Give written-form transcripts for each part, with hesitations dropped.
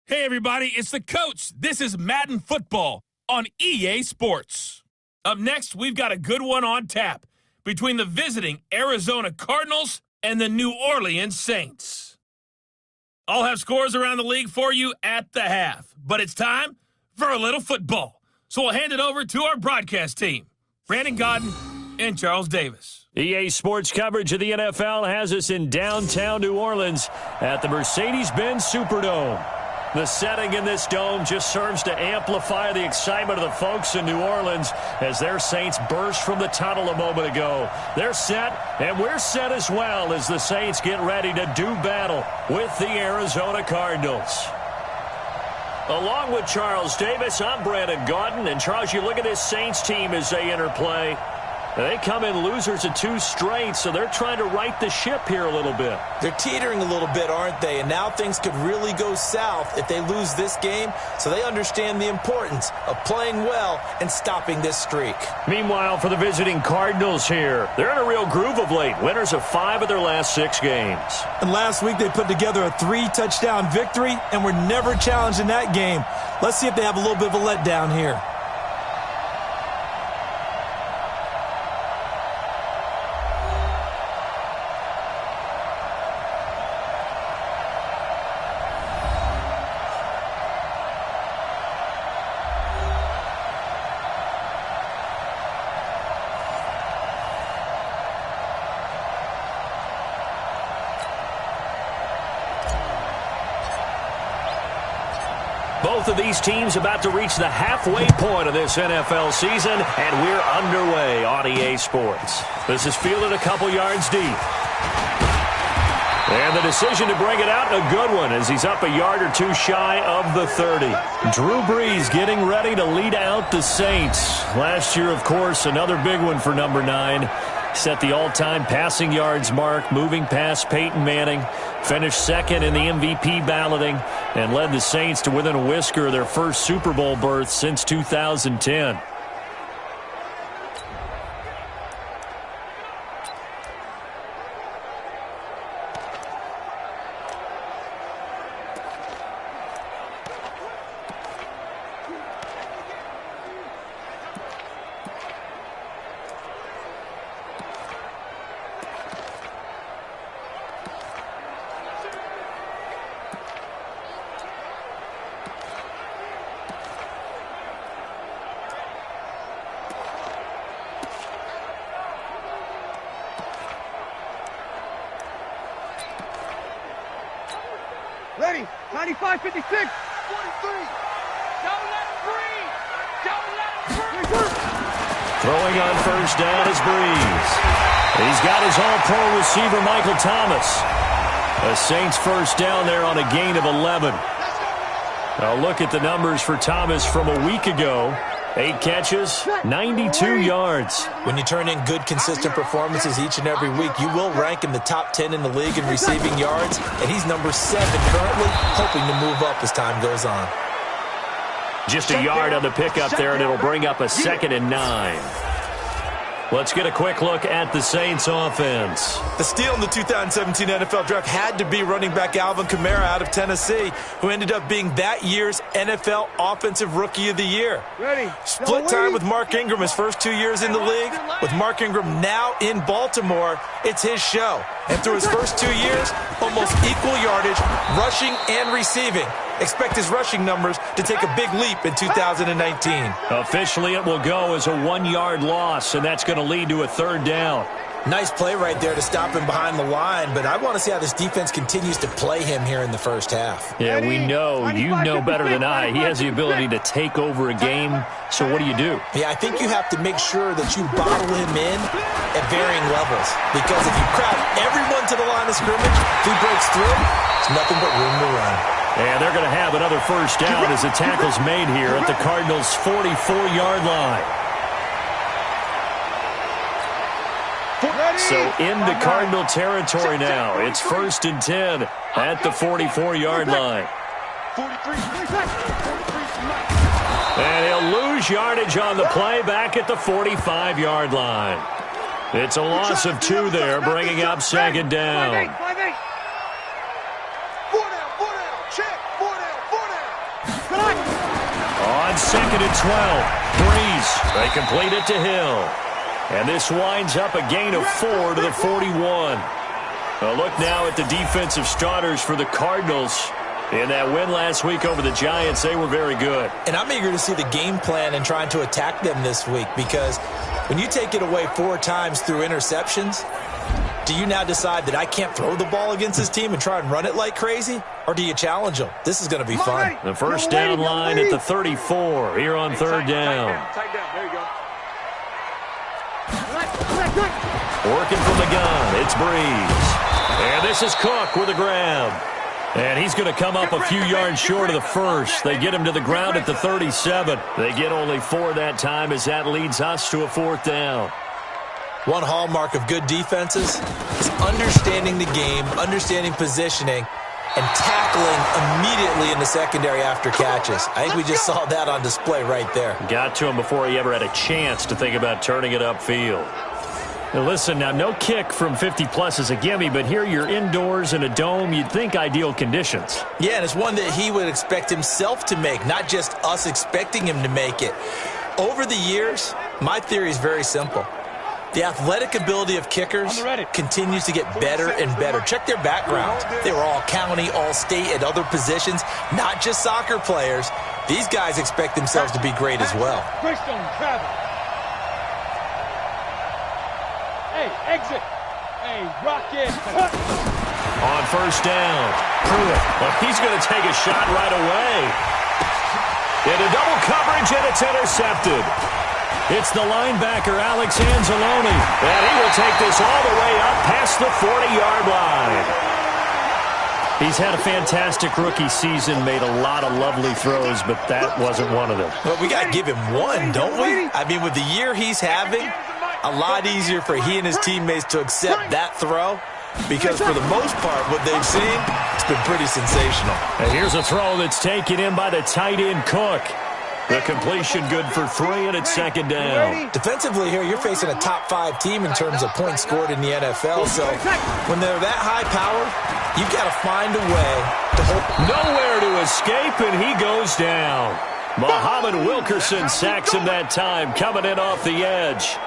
Hey, everybody, it's the coach. This is Madden Football on EA Sports. Up next, we've got a good one on tap between the visiting Arizona Cardinals and the New Orleans Saints. I'll have scores around the league for you at the half, but it's time for a little football. So we'll hand it over to our broadcast team, Brandon Godden and Charles Davis. EA Sports coverage of the NFL has us in downtown New Orleans at the Mercedes-Benz Superdome. The setting in this dome just serves to amplify the excitement of the folks in New Orleans as their Saints burst from the tunnel a moment ago. They're set, and we're set as well as the Saints get ready to do battle with the Arizona Cardinals. Along with Charles Davis, I'm Brandon Godden. And Charles, you look at this Saints team as they enter play. They come in losers of 2 straight, so they're trying to right the ship here a little bit. They're teetering a little bit, aren't they? And now things could really go south if they lose this game, so they understand the importance of playing well and stopping this streak. Meanwhile, for the visiting Cardinals here, they're in a real groove of late. Winners of 5 of their last 6 games. And last week they put together a 3-touchdown victory and were never challenged in that game. Let's see if they have a little bit of a letdown here. Both of these teams about to reach the halfway point of this NFL season, and we're underway on EA Sports. This is fielded a couple yards deep. And the decision to bring it out, a good one, as he's up a yard or 2 shy of the 30. Drew Brees getting ready to lead out the Saints. Last year, of course, another big one for number 9. Set the all-time passing yards mark, moving past Peyton Manning, finished second in the MVP balloting, and led the Saints to within a whisker of their first Super Bowl berth since 2010. Ready, 95, 56, 43. Don't let him breathe. Don't let him breathe. Throwing on first down is Brees. He's got his all-pro receiver, Michael Thomas. A Saints first down there on a gain of 11. Now look at the numbers for Thomas from a week ago. 8 catches, 92 yards. When you turn in good, consistent performances each and every week, you will rank in the top 10 in the league in receiving yards, and he's number 7 currently, hoping to move up as time goes on. Just a yard on the pickup there, and it'll bring up a 2nd and 9. Let's get a quick look at the Saints offense. The steal in the 2017 NFL Draft had to be running back Alvin Kamara out of Tennessee, who ended up being that year's NFL Offensive Rookie of the Year. Ready. Split time with Mark Ingram his first 2 years in the league. With Mark Ingram now in Baltimore, it's his show. And through his first 2 years, almost equal yardage, rushing and receiving. Expect his rushing numbers to take a big leap in 2019. Officially, it will go as a 1-yard loss, and that's going to lead to a 3rd down. Nice play right there to stop him behind the line, but I want to see how this defense continues to play him here in the first half. Yeah, we know, you know better than I, he has the ability to take over a game, so what do you do? Yeah, I think you have to make sure that you bottle him in at varying levels, because if you crowd everyone to the line of scrimmage, if he breaks through, there's nothing but room to run. And they're going to have another first down as the tackle's made here at the Cardinals' 44-yard line. So into Cardinal territory now. It's 1st and 10 at the 44-yard line. And he'll lose yardage on the play back at the 45-yard line. It's a loss of 2 there, bringing up 2nd down. On 2nd and 12, Brees. They complete it to Hill. And this winds up a gain of 4 to the 41. A look now at the defensive starters for the Cardinals. In that win last week over the Giants, they were very good. And I'm eager to see the game plan and trying to attack them this week, because when you take it away 4 times through interceptions, do you now decide that I can't throw the ball against this team and try and run it like crazy? Or do you challenge them? This is going to be fun. The first down line at the 34 here on 3rd down. Tight down. There you go. Working from the gun, it's Brees. And this is Cook with a grab. And he's going to come up a few yards short of the first. They get him to the ground at the 37. They get only 4 that time as that leads us to a 4th down. One hallmark of good defenses is understanding the game, understanding positioning, and tackling immediately in the secondary after catches. I think we just saw that on display right there. Got to him before he ever had a chance to think about turning it upfield. Now listen, now no kick from 50-plus is a gimme, but here you're indoors in a dome. You'd think ideal conditions. Yeah, and it's one that he would expect himself to make, not just us expecting him to make it. Over the years, my theory is very simple. The athletic ability of kickers continues to get better and better. Check their background. They were all county, all state, at other positions, not just soccer players. These guys expect themselves to be great as well. Greystone, travel. Hey, exit. Hey, rock in. On 1st down, Pruitt. Well, he's going to take a shot right away. Into double coverage, and it's intercepted. It's the linebacker, Alex Anzalone, and he will take this all the way up past the 40-yard line. He's had a fantastic rookie season, made a lot of lovely throws, but that wasn't one of them. Well, we got to give him one, don't we? I mean, with the year he's having, a lot easier for he and his teammates to accept that throw, because for the most part, what they've seen, it's been pretty sensational. And here's a throw that's taken in by the tight end, Cook. The completion good for 3, and it's 2nd down. Defensively here, you're facing a top 5 team in terms of points scored in the NFL. So when they're that high powered, you've got to find a way to hold. Nowhere to escape, and he goes down. Muhammad Wilkerson sacks him that time, coming in off the edge.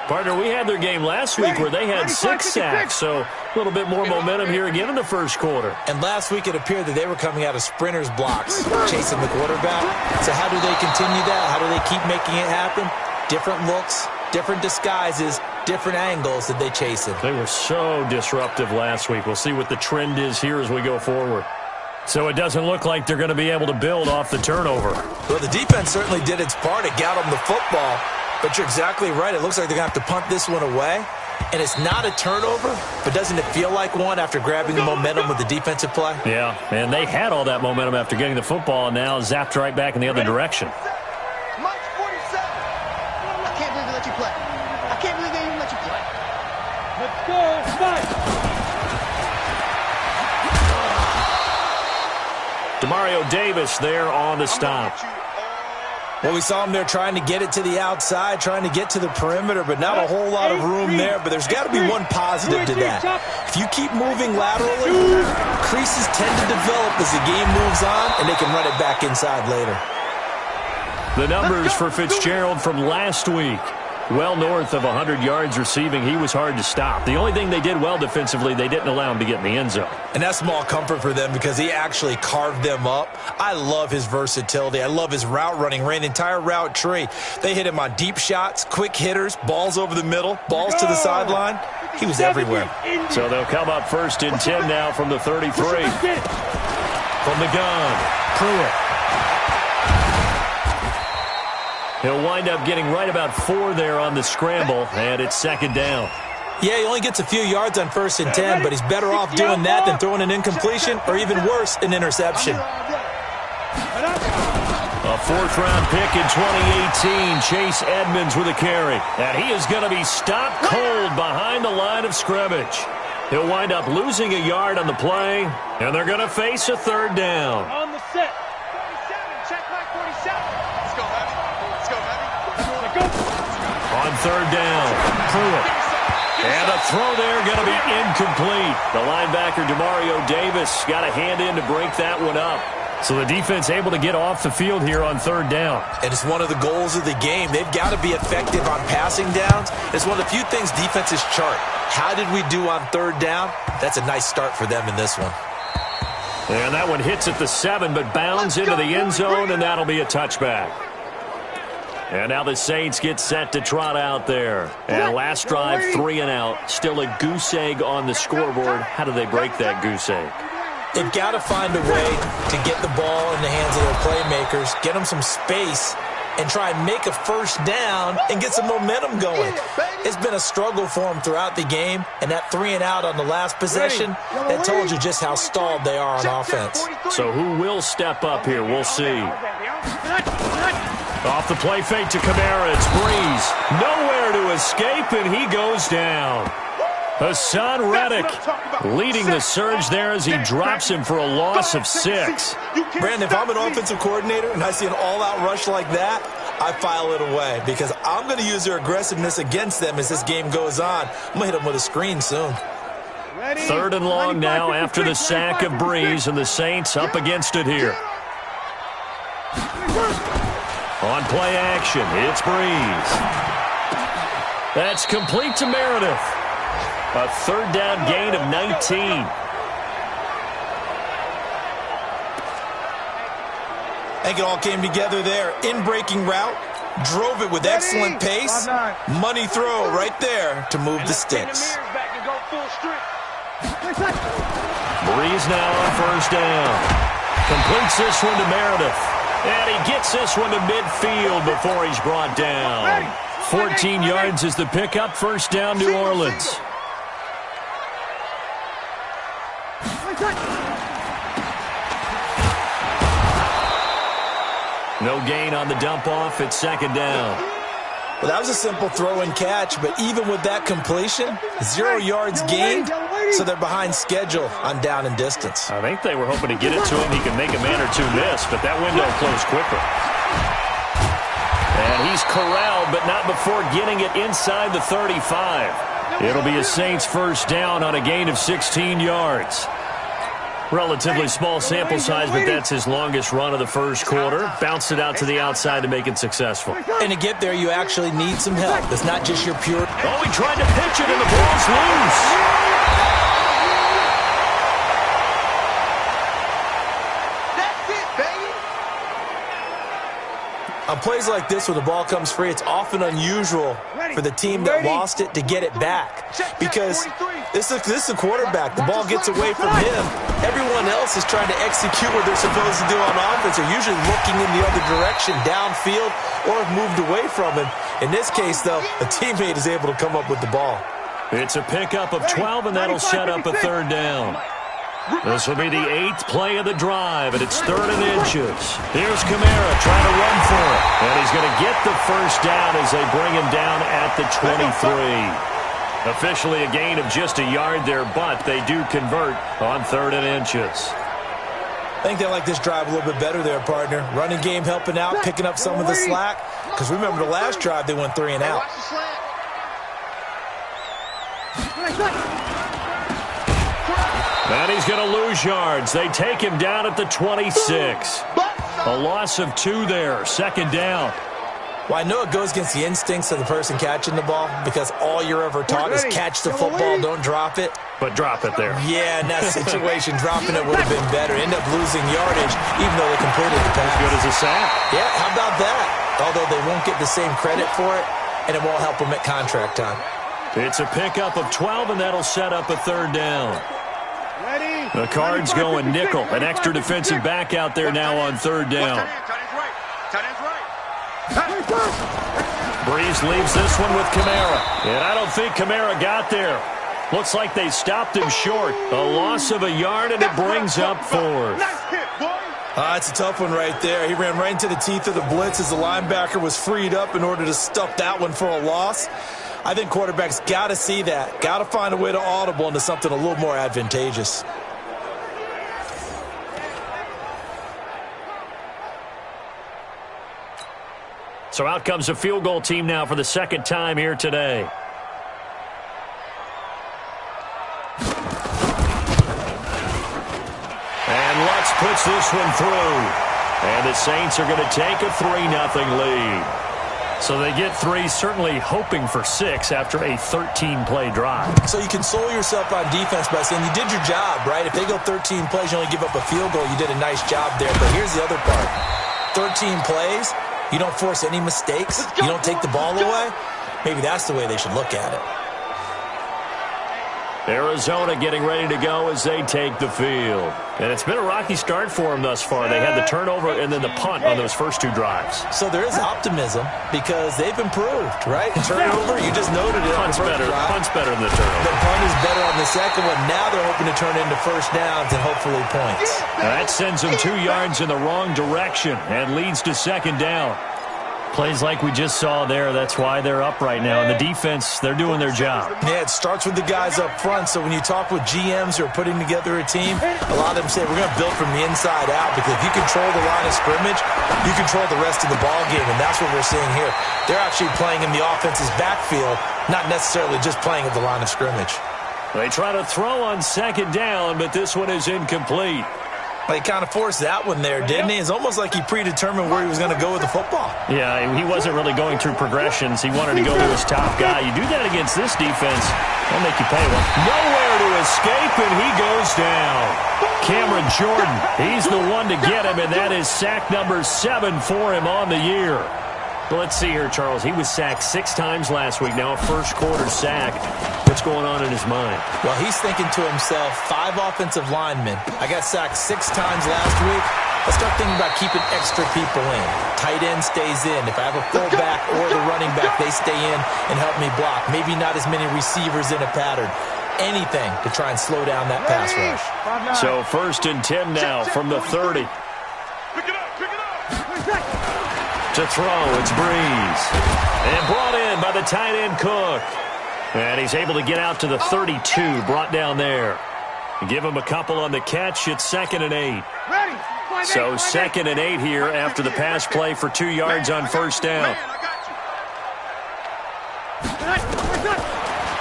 Partner, we had their game last week where they had 6 sacks, so a little bit more momentum here again in the first quarter. And last week it appeared that they were coming out of sprinters blocks, chasing the quarterback. So how do they continue that? How do they keep making it happen? Different looks, different disguises, different angles that they chase it. They were so disruptive last week. We'll see what the trend is here as we go forward. So it doesn't look like they're going to be able to build off the turnover. Well, the defense certainly did its part. It got them the football. But you're exactly right. It looks like they're going to have to punt this one away. And it's not a turnover, but doesn't it feel like one after grabbing the momentum with the defensive play? Yeah, and they had all that momentum after getting the football, and now zapped right back in the other direction. Mike 47. I can't believe they let you play. I can't believe they even let you play. Let's go. Fight. Demario Davis there on the stop. Well, we saw him there trying to get it to the outside, trying to get to the perimeter, but not a whole lot of room there. But there's got to be one positive to that. If you keep moving laterally, creases tend to develop as the game moves on, and they can run it back inside later. The numbers for Fitzgerald from last week. Well north of 100 yards receiving. He was hard to stop. The only thing they did well defensively, they didn't allow him to get in the end zone. And that's small comfort for them because he actually carved them up. I love his versatility. I love his route running. Ran the entire route tree. They hit him on deep shots, quick hitters, balls over the middle, balls to the sideline. He was everywhere. So they'll come up 1st and 10 now from the 33. From the gun, Pruitt. He'll wind up getting right about 4 there on the scramble, and it's 2nd down. Yeah, he only gets a few yards on 1st and 10, but he's better off doing that than throwing an incompletion or even worse, an interception. A 4th-round pick in 2018, Chase Edmonds with a carry. And he is going to be stopped cold behind the line of scrimmage. He'll wind up losing a yard on the play, and they're going to face a 3rd down. On the set. 47. Check back 47. Let's go, Heavy. Let's go, Heavy. On 3rd down, Pruitt. And a throw there going to be incomplete. The linebacker, Demario Davis, got a hand in to break that one up. So the defense able to get off the field here on third down. And it's one of the goals of the game. They've got to be effective on passing downs. It's one of the few things defenses chart. How did we do on third down? That's a nice start for them in this one. And that one hits at the 7, but bounds into the end zone, and that'll be a touchback. And now the Saints get set to trot out there. And last drive, 3 and out. Still a goose egg on the scoreboard. How do they break that goose egg? They've got to find a way to get the ball in the hands of their playmakers, get them some space, and try and make a first down and get some momentum going. It's been a struggle for them throughout the game, and that 3 and out on the last possession, that told you just how stalled they are on offense. So who will step up here? We'll see. Off the play fake to Kamara, it's Brees. Nowhere to escape, and he goes down. Hassan Reddick leading the surge there as he drops him for a loss of 6. Brandon, if I'm an offensive coordinator and I see an all-out rush like that, I file it away because I'm going to use their aggressiveness against them as this game goes on. I'm going to hit them with a screen soon. Third and long now after the sack of Brees, and the Saints up against it here. On play action, it's Brees. That's complete to Meredith. A third down gain of 19. I think it all came together there. In-breaking route, drove it with excellent pace. Money throw right there to move the sticks. Brees now on first down. Completes this one to Meredith. And he gets this one to midfield before he's brought down. 14 yards is the pickup. First down, New Orleans. No gain on the dump off. It's second down. Well, that was a simple throw and catch, but even with that completion, 0 yards gained, so they're behind schedule on down and distance. I think they were hoping to get it to him. He can make a man or two miss, but that window closed quicker. And he's corralled, but not before getting it inside the 35. It'll be a Saints first down on a gain of 16 yards. Relatively small sample size, but that's his longest run of the first quarter. Bounced it out to the outside to make it successful. And to get there, you actually need some help. It's not just your pure... Oh, he tried to pitch it, and the ball's loose. On plays like this, when the ball comes free, it's often unusual for the team that lost it to get it back. Because this is a quarterback. The ball gets away from him. Everyone else is trying to execute what they're supposed to do on offense. They're usually looking in the other direction, downfield, or have moved away from him. In this case, though, a teammate is able to come up with the ball. It's a pickup of 12, and that'll set up a third down. This will be the 8th play of the drive, and it's 3rd and inches. Here's Kamara trying to run for it. And he's going to get the first down as they bring him down at the 23. Officially a gain of just a yard there, but they do convert on 3rd and inches. I think they like this drive a little bit better there, partner. Running game helping out, picking up some of the slack. Because remember the last drive, they went 3 and out. And he's going to lose yards. They take him down at the 26. A loss of 2 there. Second down. Well, I know it goes against the instincts of the person catching the ball because all you're ever taught is catch the football, don't drop it. But drop it there. Yeah, in that situation, dropping it would have been better. End up losing yardage, even though they completed the pass. As good as a sack. Yeah, how about that? Although they won't get the same credit for it, and it won't help them at contract time. It's a pickup of 12, and that'll set up a third down. The Cards going nickel. An extra defensive back out there now on third down. Brees leaves this one with Kamara. And I don't think Kamara got there. Looks like they stopped him short. A loss of a yard, and it brings up 4th. It's a tough one right there. He ran right into the teeth of the blitz as the linebacker was freed up in order to stuff that one for a loss. I think quarterbacks got to see that. Got to find a way to audible into something a little more advantageous. So out comes a field goal team now for the second time here today. And Lutz puts this this one through. And the Saints are going to take a 3-0 lead. So they get 3, certainly hoping for 6 after a 13-play drive. So you console yourself on defense by saying you did your job, right? If they go 13 plays, you only give up a field goal, you did a nice job there. But here's the other part. 13 plays, you don't force any mistakes, you don't take the ball away. Maybe that's the way they should look at it. Arizona getting ready to go as they take the field. And it's been a rocky start for them thus far. They had the turnover and then the punt on those first 2 drives. So there is optimism because they've improved, right? Turnover, you just noted it. Punt's better than the turnover. The punt is better on the second one. Now they're hoping to turn into first downs and hopefully points. That sends them 2 yards in the wrong direction and leads to second down. Plays like we just saw there, that's why they're up right now. And the defense, they're doing their job. Yeah, it starts with the guys up front. So when you talk with GMs who are putting together a team, a lot of them say we're going to build from the inside out because if you control the line of scrimmage, you control the rest of the ball game, and that's what we're seeing here. They're actually playing in the offense's backfield, not necessarily just playing at the line of scrimmage. They try to throw on second down, but this one is incomplete. He kind of forced that one there, didn't he? It's almost like he predetermined where he was going to go with the football. Yeah, he wasn't really going through progressions. He wanted to go to his top guy. You do that against this defense, they'll make you pay one. Nowhere to escape, and he goes down. Cameron Jordan, he's the one to get him, and that is sack number 7 for him on the year. Well, let's see here, Charles. He was sacked 6 times last week. Now a first-quarter sack. What's going on in his mind? Well, he's thinking to himself, 5 offensive linemen. I got sacked 6 times last week. Let's start thinking about keeping extra people in. Tight end stays in. If I have a fullback or the running back, they stay in and help me block. Maybe not as many receivers in a pattern. Anything to try and slow down that pass rush. So 1st and 10 now from the 30. Pick it up. To throw, it's Brees. And brought in by the tight end Cook. And he's able to get out to the 32, brought down there. Give him a couple on the catch. It's 2nd and 8. So 2nd and 8 here after the pass play for 2 yards on first down.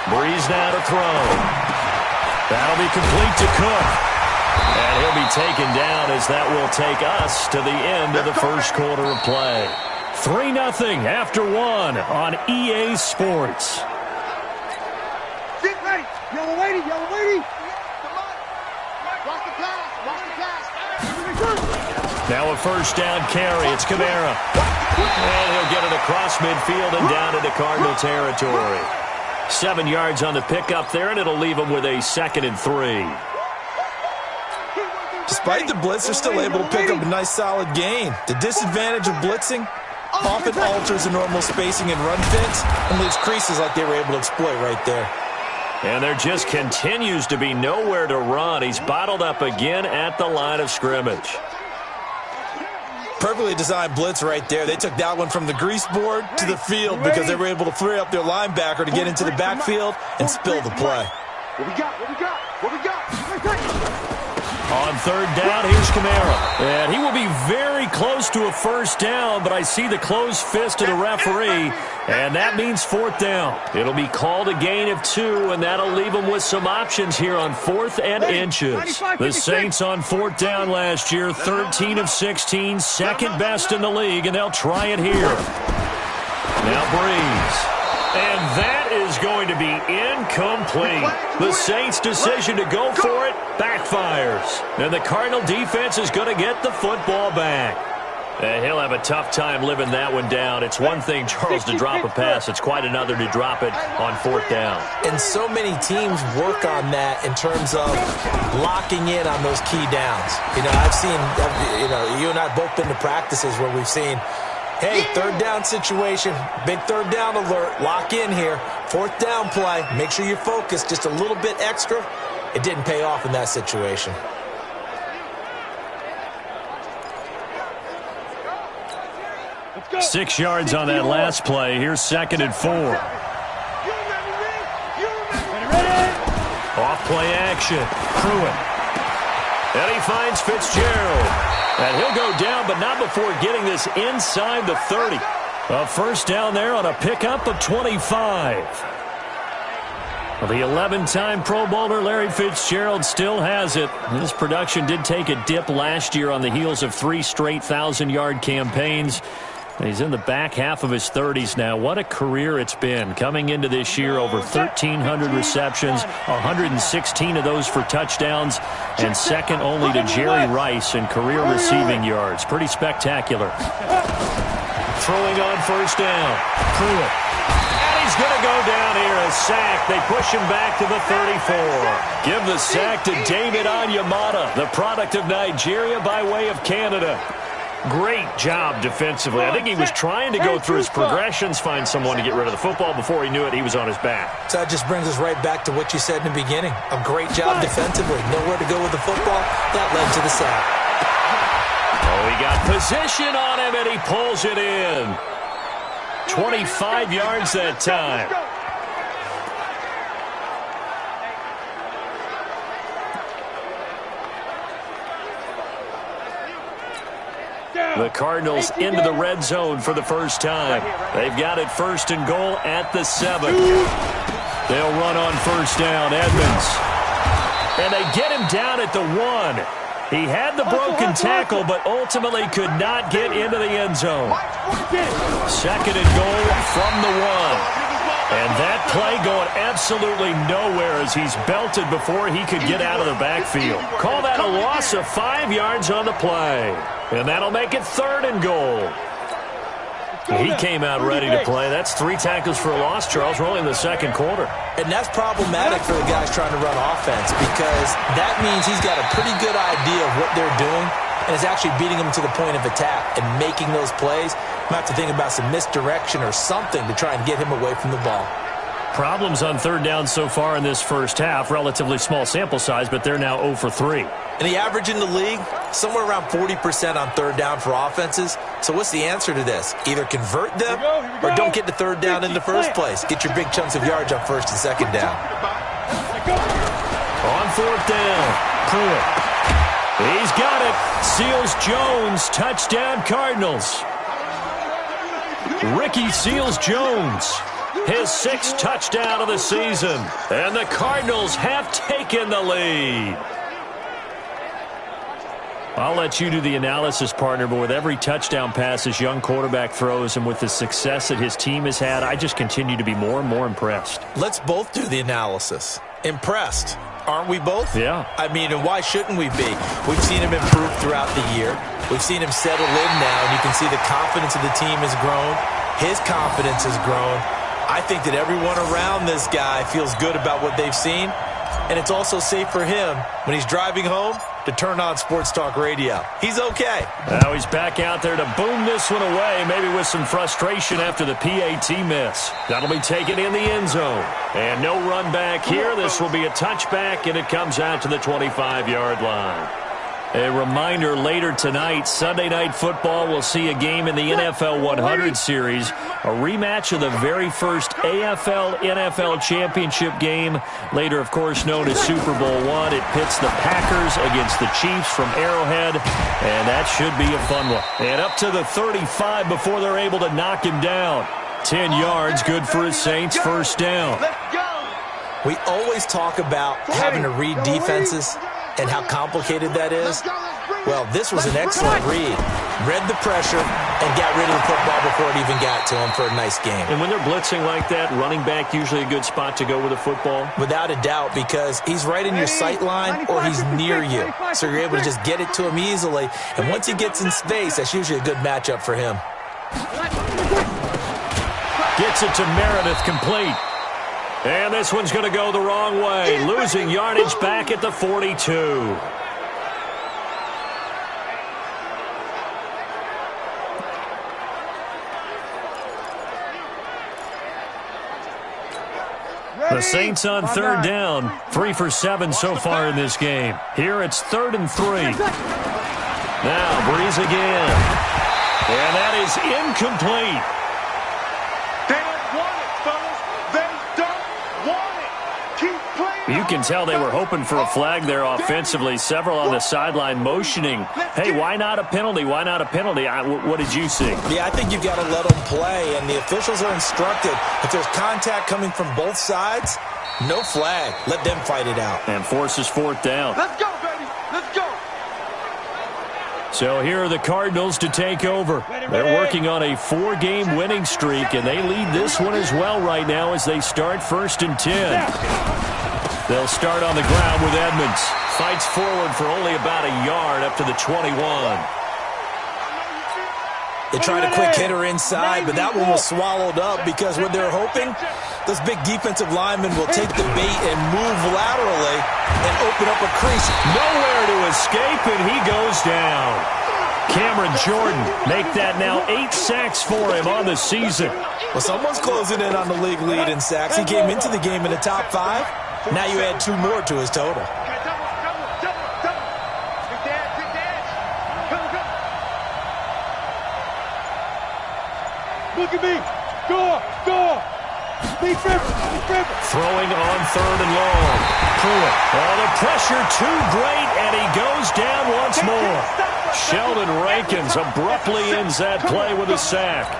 Brees now to throw. That'll be complete to Cook. And he'll be taken down as that will take us to the end of the first quarter of play. 3-0 after 1 on EA Sports. Get ready. Yellow lady. Watch the pass. Now a first down carry. It's Kamara. And he'll get it across midfield and down into Cardinal territory. 7 yards on the pickup there, and it'll leave him with a 2nd and 3. Despite the blitz, they're still able to pick up a nice solid gain. The disadvantage of blitzing often alters the normal spacing and run fits and leaves creases like they were able to exploit right there. And there just continues to be nowhere to run. He's bottled up again at the line of scrimmage. Perfectly designed blitz right there. They took that one from the grease board to the field because they were able to free up their linebacker to get into the backfield and spill the play. What we got? On 3rd down, here's Kamara. And he will be very close to a first down, but I see the closed fist of the referee, and that means 4th down. It'll be called a gain of 2, and that'll leave them with some options here on 4th and inches. The Saints on 4th down last year, 13 of 16, second best in the league, and they'll try it here. Now Brees. And that is going to be incomplete. The Saints' decision to go for it backfires. And the Cardinal defense is going to get the football back. And he'll have a tough time living that one down. It's one thing, Charles, to drop a pass. It's quite another to drop it on 4th down. And so many teams work on that in terms of locking in on those key downs. I've seen, you and I have both been to practices where we've seen, hey, 3rd down situation, big 3rd down alert, lock in here. 4th down play, make sure you're focused just a little bit extra. It didn't pay off in that situation. Go. 6 yards on that last play. Here's 2nd and 4. Off play action. Pruitt. And he finds Fitzgerald. And he'll go down, but not before getting this inside the 30. A first down there on a pickup of 25. Well, the 11-time Pro Bowler Larry Fitzgerald still has it. His production did take a dip last year on the heels of 3 straight 1,000-yard campaigns. He's in the back half of his 30s now. What a career it's been. Coming into this year, over 1,300 receptions, 116 of those for touchdowns, and second only to Jerry Rice in career receiving yards. Pretty spectacular. Throwing on first down. Pruitt. And he's going to go down here. A sack. They push him back to the 34. Give the sack to David Onyemata, the product of Nigeria by way of Canada. Great job defensively. I think he was trying to go through his progressions, find someone to get rid of the football. Before he knew it, he was on his back. So that just brings us right back to what you said in the beginning. A great job defensively. Nowhere to go with the football. That led to the sack. Oh, he got position on him, and he pulls it in. 25 yards that time. The Cardinals into the red zone for the first time. They've got it first and goal at the 7. They'll run on first down. Edmonds. And they get him down at the 1. He had the broken tackle, but ultimately could not get into the end zone. Second and goal from the 1. And that play going absolutely nowhere as he's belted before he could get out of the backfield. Call that a loss of 5 yards on the play. And that'll make it third and goal. He came out ready to play. That's 3 tackles for a loss, Charles. We're only in the second quarter. And that's problematic for the guys trying to run offense because that means he's got a pretty good idea of what they're doing and is actually beating them to the point of attack and making those plays. Might have to think about some misdirection or something to try and get him away from the ball. Problems on third down so far in this first half. Relatively small sample size, but they're now 0 for 3. And the average in the league, somewhere around 40% on third down for offenses. So what's the answer to this? Either convert them or don't get to third down in the first place. Get your big chunks of yards on first and second down. On fourth down, Pruitt. He's got it. Seals-Jones, touchdown Cardinals. Ricky Seals-Jones, his 6th touchdown of the season. And the Cardinals have taken the lead. I'll let you do the analysis, partner, but with every touchdown pass this young quarterback throws and with the success that his team has had, I just continue to be more and more impressed. Let's both do the analysis. Impressed. Aren't we both? Yeah. I mean, and why shouldn't we be? We've seen him improve throughout the year. We've seen him settle in now, and you can see the confidence of the team has grown. His confidence has grown. I think that everyone around this guy feels good about what they've seen, and it's also safe for him when he's driving home to turn on Sports Talk Radio. He's okay. Now he's back out there to boom this one away, maybe with some frustration after the PAT miss. That'll be taken in the end zone. And no run back here. This will be a touchback, and it comes out to the 25-yard line. A reminder, later tonight, Sunday Night Football, will see a game in the NFL 100 series, a rematch of the very first AFL-NFL championship game, later, of course, known as Super Bowl I. It pits the Packers against the Chiefs from Arrowhead, and that should be a fun one. And up to the 35 before they're able to knock him down. 10 yards, good for his Saints, first down. We always talk about having to read defenses and how complicated that is. Well, this was an excellent read. Read the pressure and got rid of the football before it even got to him for a nice game. And when they're blitzing like that, running back usually a good spot to go with a football? Without a doubt, because he's right in your sight line or he's near you. So you're able to just get it to him easily. And once he gets in space, that's usually a good matchup for him. Gets it to Meredith, complete. And this one's going to go the wrong way. Losing yardage back at the 42. The Saints on third down. 3 for 7 so far in this game. Here it's 3rd and 3. Now Brees again. And that is incomplete. You can tell they were hoping for a flag there offensively. Several on the sideline motioning, hey, why not a penalty? Why not a penalty? What did you see? Yeah, I think you've got to let them play, and the officials are instructed if there's contact coming from both sides, No flag. Let them fight it out. And forces fourth down. Let's go, baby. Let's go. So here are the Cardinals to take over. They're working on a 4-game winning streak, and they lead this one as well right now as they start 1st and 10. They'll start on the ground with Edmonds. Fights forward for only about a yard up to the 21. They tried a quick hitter inside, but that one was swallowed up because what they're hoping, those big defensive linemen will take the bait and move laterally and open up a crease. Nowhere to escape, and he goes down. Cameron Jordan make that now 8 sacks for him on the season. Well, someone's closing in on the league lead in sacks. He came into the game in the top 5. Now you add 2 more to his total. Look at me. Score. Score. Be favorite. Be favorite. Throwing on 3rd and long. Pruitt. Oh, the pressure too great, and he goes down once more. Sheldon Rankins abruptly ends that play with a sack.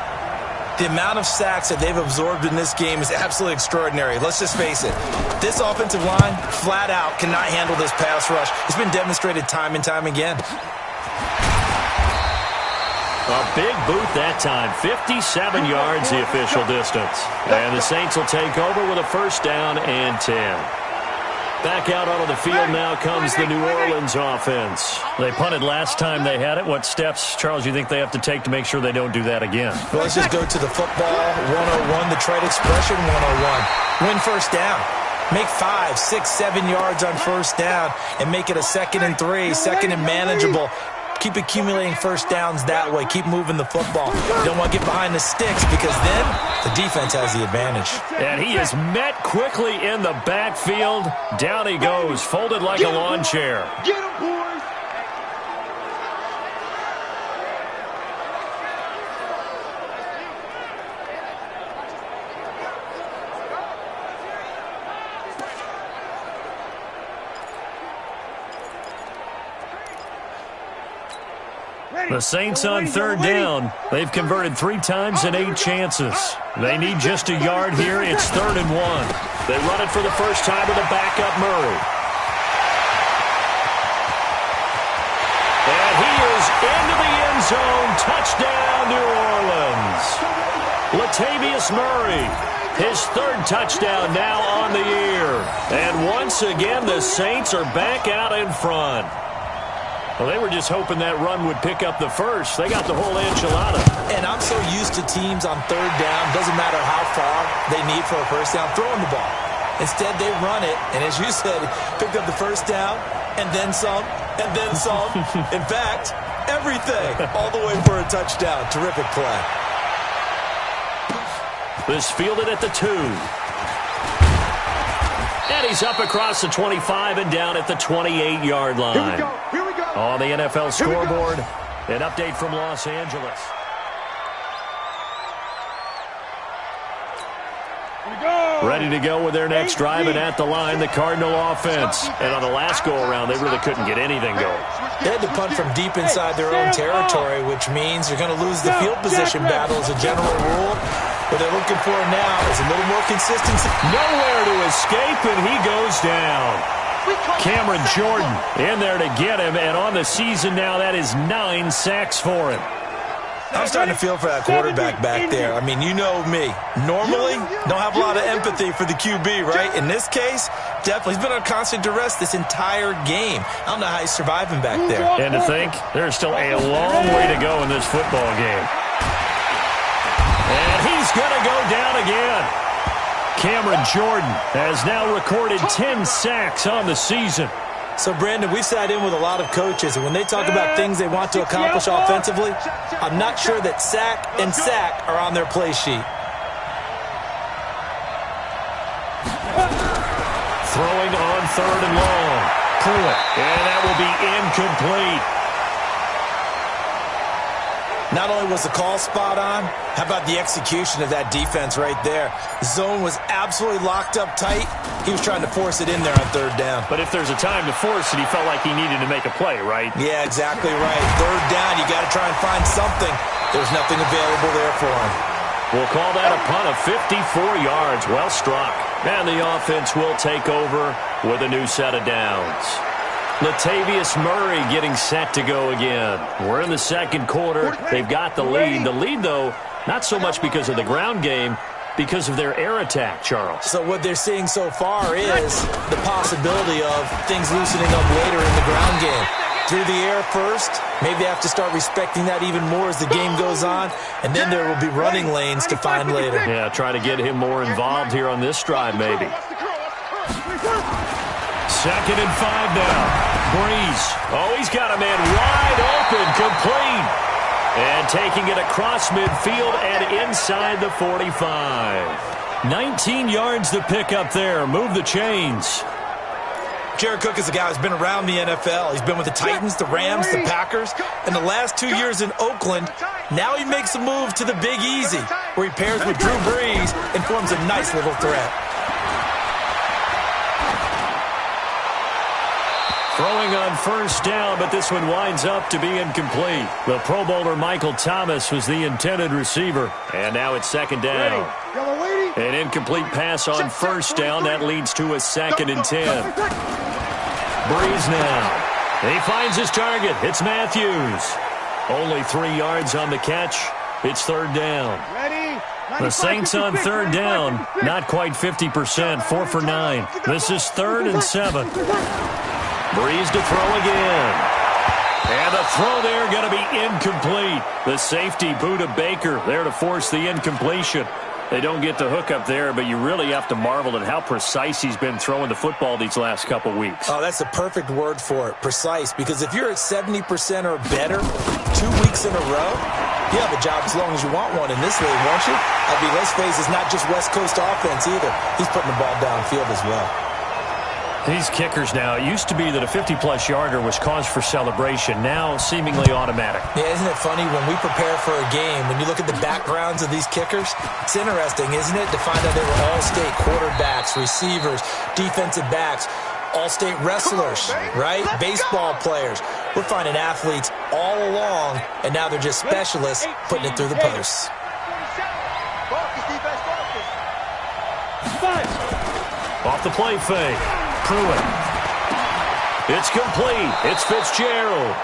The amount of sacks that they've absorbed in this game is absolutely extraordinary. Let's just face it. This offensive line, flat out, cannot handle this pass rush. It's been demonstrated time and time again. A big boot that time. 57 yards the official distance. And the Saints will take over with a 1st down and 10. Back out onto the field now comes the New Orleans offense. They punted last time they had it. What steps, Charles, you think they have to take to make sure they don't do that again? Well, let's just go to the football 101, the trade expression 101. Win 1st down. Make 5, 6, 7 yards on 1st down and make it a 2nd and 3, 2nd and manageable. Keep accumulating 1st downs that way. Keep moving the football. You don't want to get behind the sticks because then the defense has the advantage. And he is met quickly in the backfield. Down he goes, folded like a lawn chair. Get him, boys. The Saints on 3rd down. They've converted 3 times in 8 chances. They need just a yard here. It's 3rd and 1. They run it for the first time with a backup Murray. And he is into the end zone. Touchdown, New Orleans. Latavius Murray, his 3rd touchdown now on the year. And once again, the Saints are back out in front. Well, they were just hoping that run would pick up the first. They got the whole enchilada. And I'm so used to teams on 3rd down, doesn't matter how far they need for a 1st down, throwing the ball. Instead, they run it, and as you said, picked up the 1st down, and then some, and then some. In fact, everything, all the way for a touchdown. Terrific play. This fielded at the 2. And he's up across the 25 and down at the 28-yard line. Here we go. Here we go. On the NFL scoreboard, an update from Los Angeles. Ready to go with their next drive, and at the line, the Cardinal offense. And on the last go-around, they really couldn't get anything going. They had to punt from deep inside their own territory, which means you're going to lose the field position battle as a general rule. What they're looking for now is a little more consistency. Nowhere to escape, and he goes down. Cameron Jordan in there to get him, and on the season now, that is 9 sacks for him. I'm starting to feel for that quarterback back there. I mean, you know me. Normally, don't have a lot of empathy for the QB, right? In this case, definitely. He's been on constant duress this entire game. I don't know how he's surviving back there. And to think, there's still a long way to go in this football game. And he's going to go down again. Cameron Jordan has now recorded 10 sacks on the season. So, Brandon, we've sat in with a lot of coaches, and when they talk about things they want to accomplish offensively, I'm not sure that sack and sack are on their play sheet. Throwing on 3rd and long. Pruitt. And that will be incomplete. Not only was the call spot on, how about the execution of that defense right there? Zone was absolutely locked up tight. He was trying to force it in there on 3rd down. But if there's a time to force it, he felt like he needed to make a play, right? Yeah, exactly right. 3rd down, you got to try and find something. There's nothing available there for him. We'll call that a punt of 54 yards. Well struck. And the offense will take over with a new set of downs. Latavius Murray getting set to go again. We're in the second quarter. They've got the lead. The lead, though, not so much because of the ground game, because of their air attack, Charles. So what they're seeing so far is the possibility of things loosening up later in the ground game. Through the air first, maybe they have to start respecting that even more as the game goes on, and then there will be running lanes to find later. Yeah, try to get him more involved here on this drive, maybe. 2nd and 5 now. Brees. Oh, he's got a man wide open, complete. And taking it across midfield and inside the 45. 19 yards to pick up there. Move the chains. Jared Cook is a guy who's been around the NFL. He's been with the Titans, the Rams, the Packers, and the last 2 years in Oakland. Now he makes a move to the Big Easy, where he pairs with Drew Brees and forms a nice little threat. Throwing on first down, but this one winds up to be incomplete. The Pro Bowler Michael Thomas was the intended receiver. And now it's 2nd down. An incomplete pass on first down. That leads to a 2nd and 10. Brees now. He finds his target. It's Matthews. Only 3 yards on the catch. It's 3rd down. The Saints on 3rd down. Not quite 50%. 4 for 9. This is 3rd and 7. Brees to throw again. And the throw there going to be incomplete. The safety, Buda Baker, there to force the incompletion. They don't get the hook up there, but you really have to marvel at how precise he's been throwing the football these last couple weeks. Oh, that's the perfect word for it, precise. Because if you're at 70% or better 2 weeks in a row, you have a job as long as you want one in this league, won't you? I mean, let's face it, it's not just West Coast offense either. He's putting the ball downfield as well. These kickers now, it used to be that a 50-plus yarder was cause for celebration. Now, seemingly automatic. Yeah, isn't it funny when we prepare for a game, when you look at the backgrounds of these kickers, it's interesting, isn't it, to find out they were all-state quarterbacks, receivers, defensive backs, all-state wrestlers, right? Baseball players. We're finding athletes all along, and now they're just specialists putting it through the posts. Off the play fake. Pruitt. It's complete. It's Fitzgerald.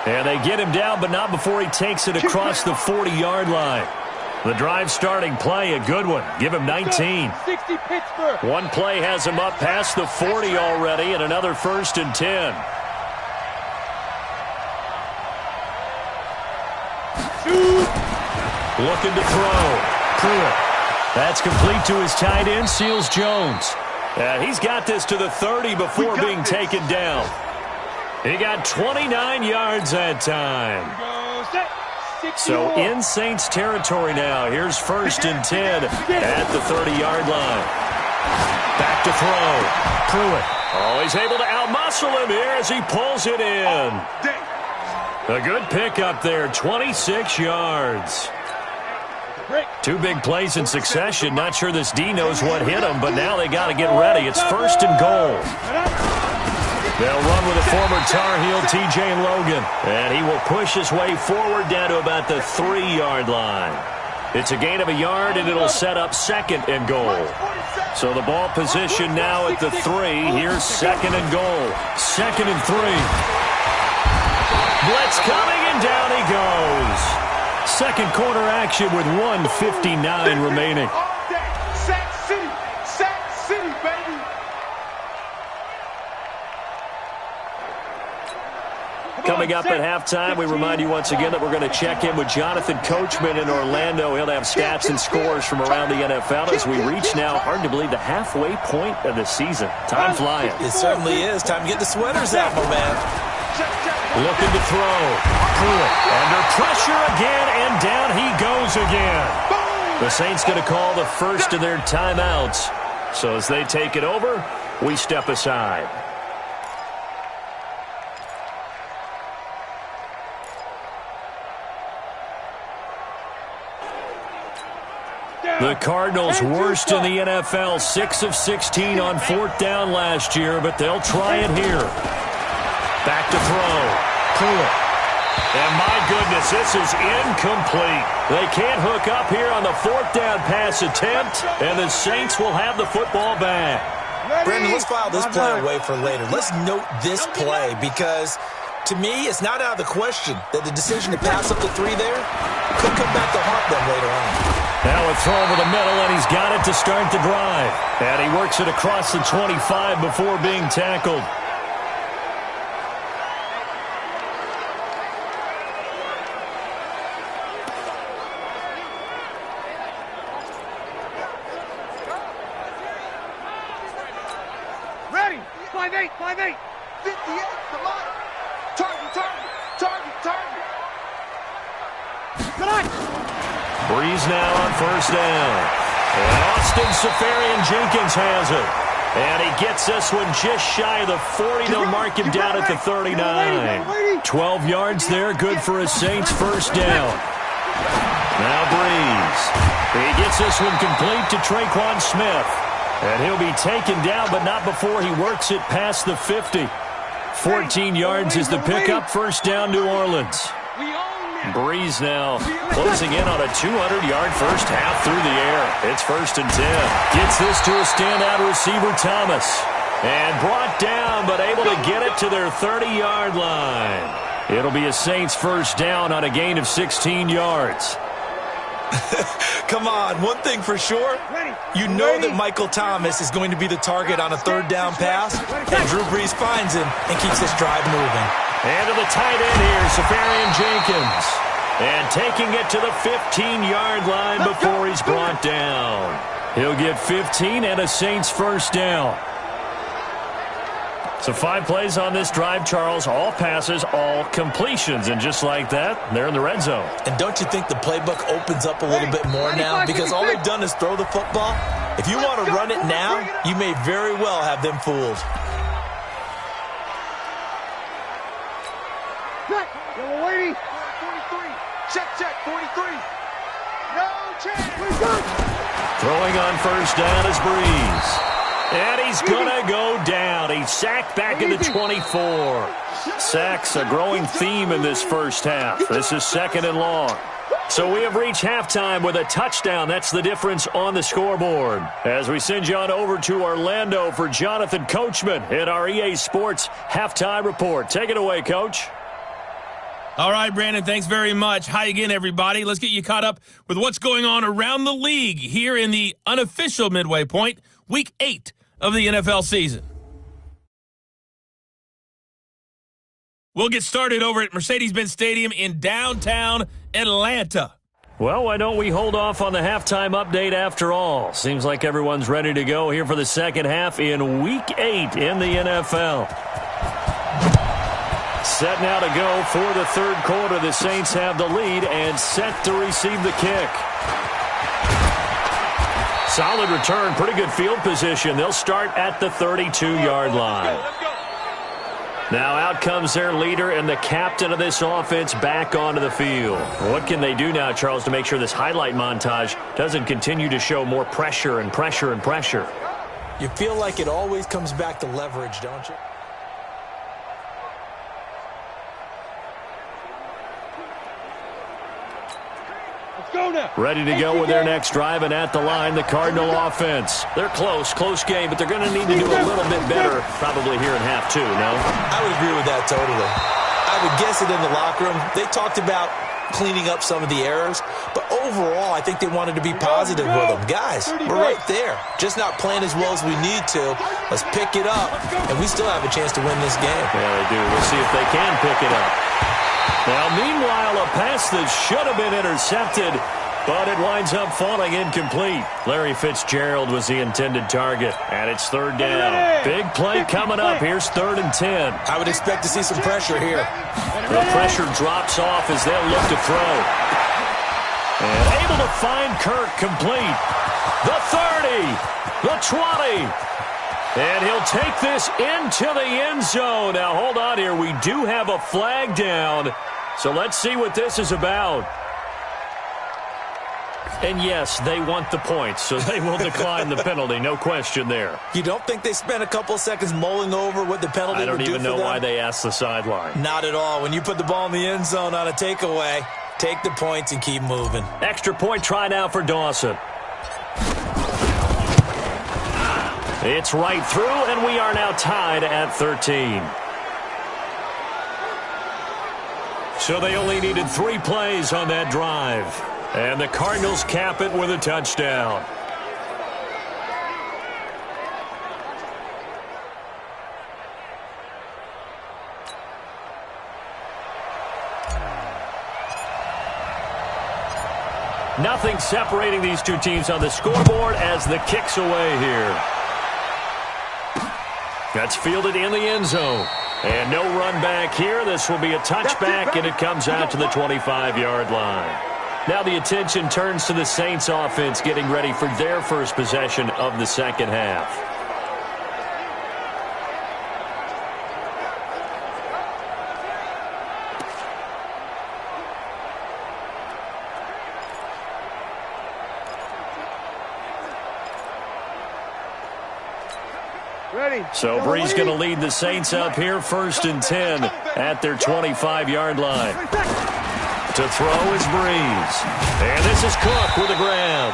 And they get him down, but not before he takes it across the 40-yard line. The drive starting play, a good one. Give him 19. 60 Pittsburgh. One play has him up past the 40 already, and another 1st and 10. Looking to throw. Pruitt. That's complete to his tight end, Seals Jones. And he's got this to the 30 before being taken down. He got 29 yards that time. So in Saints territory now. Here's 1st and 10 at the 30-yard line. Back to throw. Pruitt. Oh, he's able to outmuscle him here as he pulls it in. A good pickup there, 26 yards. 2 big plays in succession. Not sure this D knows what hit him, but now they got to get ready. It's 1st and goal. They'll run with a former Tar Heel, T.J. Logan. And he will push his way forward down to about the 3-yard line. It's a gain of a yard, and it'll set up 2nd and goal. So the ball position now at the 3. Here's 2nd and goal. 2nd and 3. Blitz coming, and down he goes. Second quarter action with 1:59 remaining. Sack City, baby. Coming up at halftime, we remind you once again that we're going to check in with Jonathan Coachman in Orlando. He'll have stats and scores from around the NFL as we reach now, hard to believe, the halfway point of the season. Time flying. It certainly is. Time to get the sweaters out, my man. Looking to throw. Pruitt under pressure again, and down he goes again. The Saints going to call the first of their timeouts. So as they take it over, we step aside. The Cardinals worst in the NFL, 6 of 16 on 4th down last year, but they'll try it here. Back to throw. Pruitt. And my goodness, this is incomplete. They can't hook up here on the fourth down pass attempt, and the Saints will have the football back. Brandon, let's file this play away for later. Let's note this play because, to me, it's not out of the question that the decision to pass up the 3 there could come back to haunt them later on. Now a throw over the middle, and he's got it to start the drive. And he works it across the 25 before being tackled. Ready. 5'8", 5'8". 58, come on. Target. Tonight. Brees now on first down. And Austin Safarian-Jenkins has it. And he gets this one just shy of the 40. They'll mark him down at the 39. 12 yards there, good for a Saints first down. Now Brees. He gets this one complete to Traquan Smith. And he'll be taken down, but not before he works it past the 50. 14 yards is the pickup, first down, New Orleans. Brees now closing in on a 200-yard first half through the air. It's 1st and 10. Gets this to a standout receiver, Thomas. And brought down, but able to get it to their 30-yard line. It'll be a Saints first down on a gain of 16 yards. Come on, one thing for sure, you know that Michael Thomas is going to be the target on a 3rd down pass, and Drew Brees finds him and keeps this drive moving. And to the tight end here, Safarian-Jenkins. And taking it to the 15-yard line before he's brought down. He'll get 15 and a Saints first down. So 5 plays on this drive, Charles. All passes, all completions. And just like that, they're in the red zone. And don't you think the playbook opens up a little bit more now? Because all they've done is throw the football. If you want to run it now, you may very well have them fooled. You're waiting. 43. Check, 43. No chance. Throwing on first down is Brees. And he's going to go down. He's sacked back in the 24. Sacks a growing theme in this first half. This is 2nd and long. So we have reached halftime with a touchdown. That's the difference on the scoreboard. As we send you on over to Orlando for Jonathan Coachman in our EA Sports Halftime Report. Take it away, Coach. All right, Brandon, thanks very much. Hi again, everybody. Let's get you caught up with what's going on around the league here in the unofficial midway point, Week 8 of the NFL season. We'll get started over at Mercedes-Benz Stadium in downtown Atlanta. Well, why don't we hold off on the halftime update after all? Seems like everyone's ready to go here for the second half in Week 8 in the NFL. Set now to go for the 3rd quarter. The Saints have the lead and set to receive the kick. Solid return, pretty good field position. They'll start at the 32-yard line. Now out comes their leader and the captain of this offense back onto the field. What can they do now, Charles, to make sure this highlight montage doesn't continue to show more pressure and pressure and pressure? You feel like it always comes back to leverage, don't you? Ready to go with their next drive, and at the line, the Cardinal offense. They're close game, but they're going to need to do a little bit better probably here in half 2, no? I would agree with that totally. I would guess it in the locker room. They talked about cleaning up some of the errors, but overall, I think they wanted to be positive with them. Guys, we're right there. Just not playing as well as we need to. Let's pick it up, and we still have a chance to win this game. Yeah, they do. We'll see if they can pick it up. Now, meanwhile, a pass that should have been intercepted, but it winds up falling incomplete. Larry Fitzgerald was the intended target, and it's 3rd down. Big play coming up. Here's 3rd and 10. I would expect to see some pressure here. The pressure drops off as they'll look to throw. And able to find Kirk complete. The 30, the 20. And he'll take this into the end zone. Now, hold on here. We do have a flag down. So let's see what this is about. And yes, they want the points, so they will decline the penalty, no question there. You don't think they spent a couple of seconds mulling over what the penalty would do for them? I don't even know why they asked the sideline. Not at all. When you put the ball in the end zone on a takeaway, take the points and keep moving. Extra point try now for Dawson. It's right through, and we are now tied at 13. So they only needed 3 plays on that drive. And the Cardinals cap it with a touchdown. Nothing separating these two teams on the scoreboard as the kick's away here. That's fielded in the end zone. And no run back here. This will be a touchback, and it comes out to the 25-yard line. Now the attention turns to the Saints offense getting ready for their first possession of the second half. So Brees going to lead the Saints up here, 1st and 10 at their 25-yard line. To throw is Brees. And this is Cook with a grab.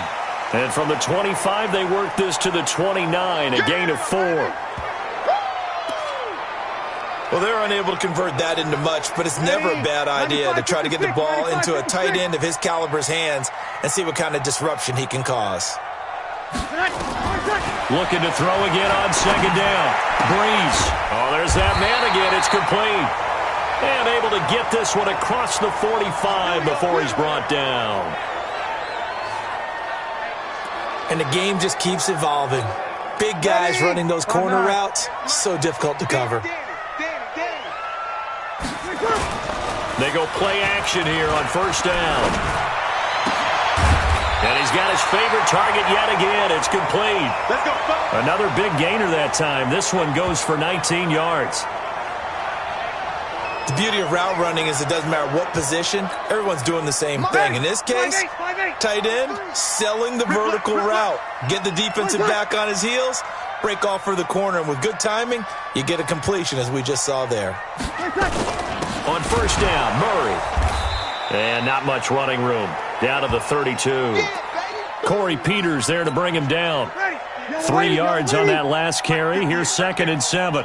And from the 25, they work this to the 29, a gain of 4. Well, they're unable to convert that into much, but it's never a bad idea to try to get the ball into a tight end of his caliber's hands and see what kind of disruption he can cause. Looking to throw again on 2nd down. Brees. Oh, there's that man again. It's complete. And able to get this one across the 45 before he's brought down. And the game just keeps evolving. Big guys running those corner routes, so difficult to cover. They go play action here on 1st down. And he's got his favorite target yet again. It's complete. Let's go. Another big gainer that time. This one goes for 19 yards. The beauty of route running is it doesn't matter what position. Everyone's doing the same thing. In this case, tight end, selling the vertical route. Get the defensive back on his heels, break off for the corner. And with good timing, you get a completion as we just saw there. On 1st down, Murray. And not much running room. Down to the 32. Corey Peters there to bring him down. 3 yards on that last carry. Here's 2nd and 7.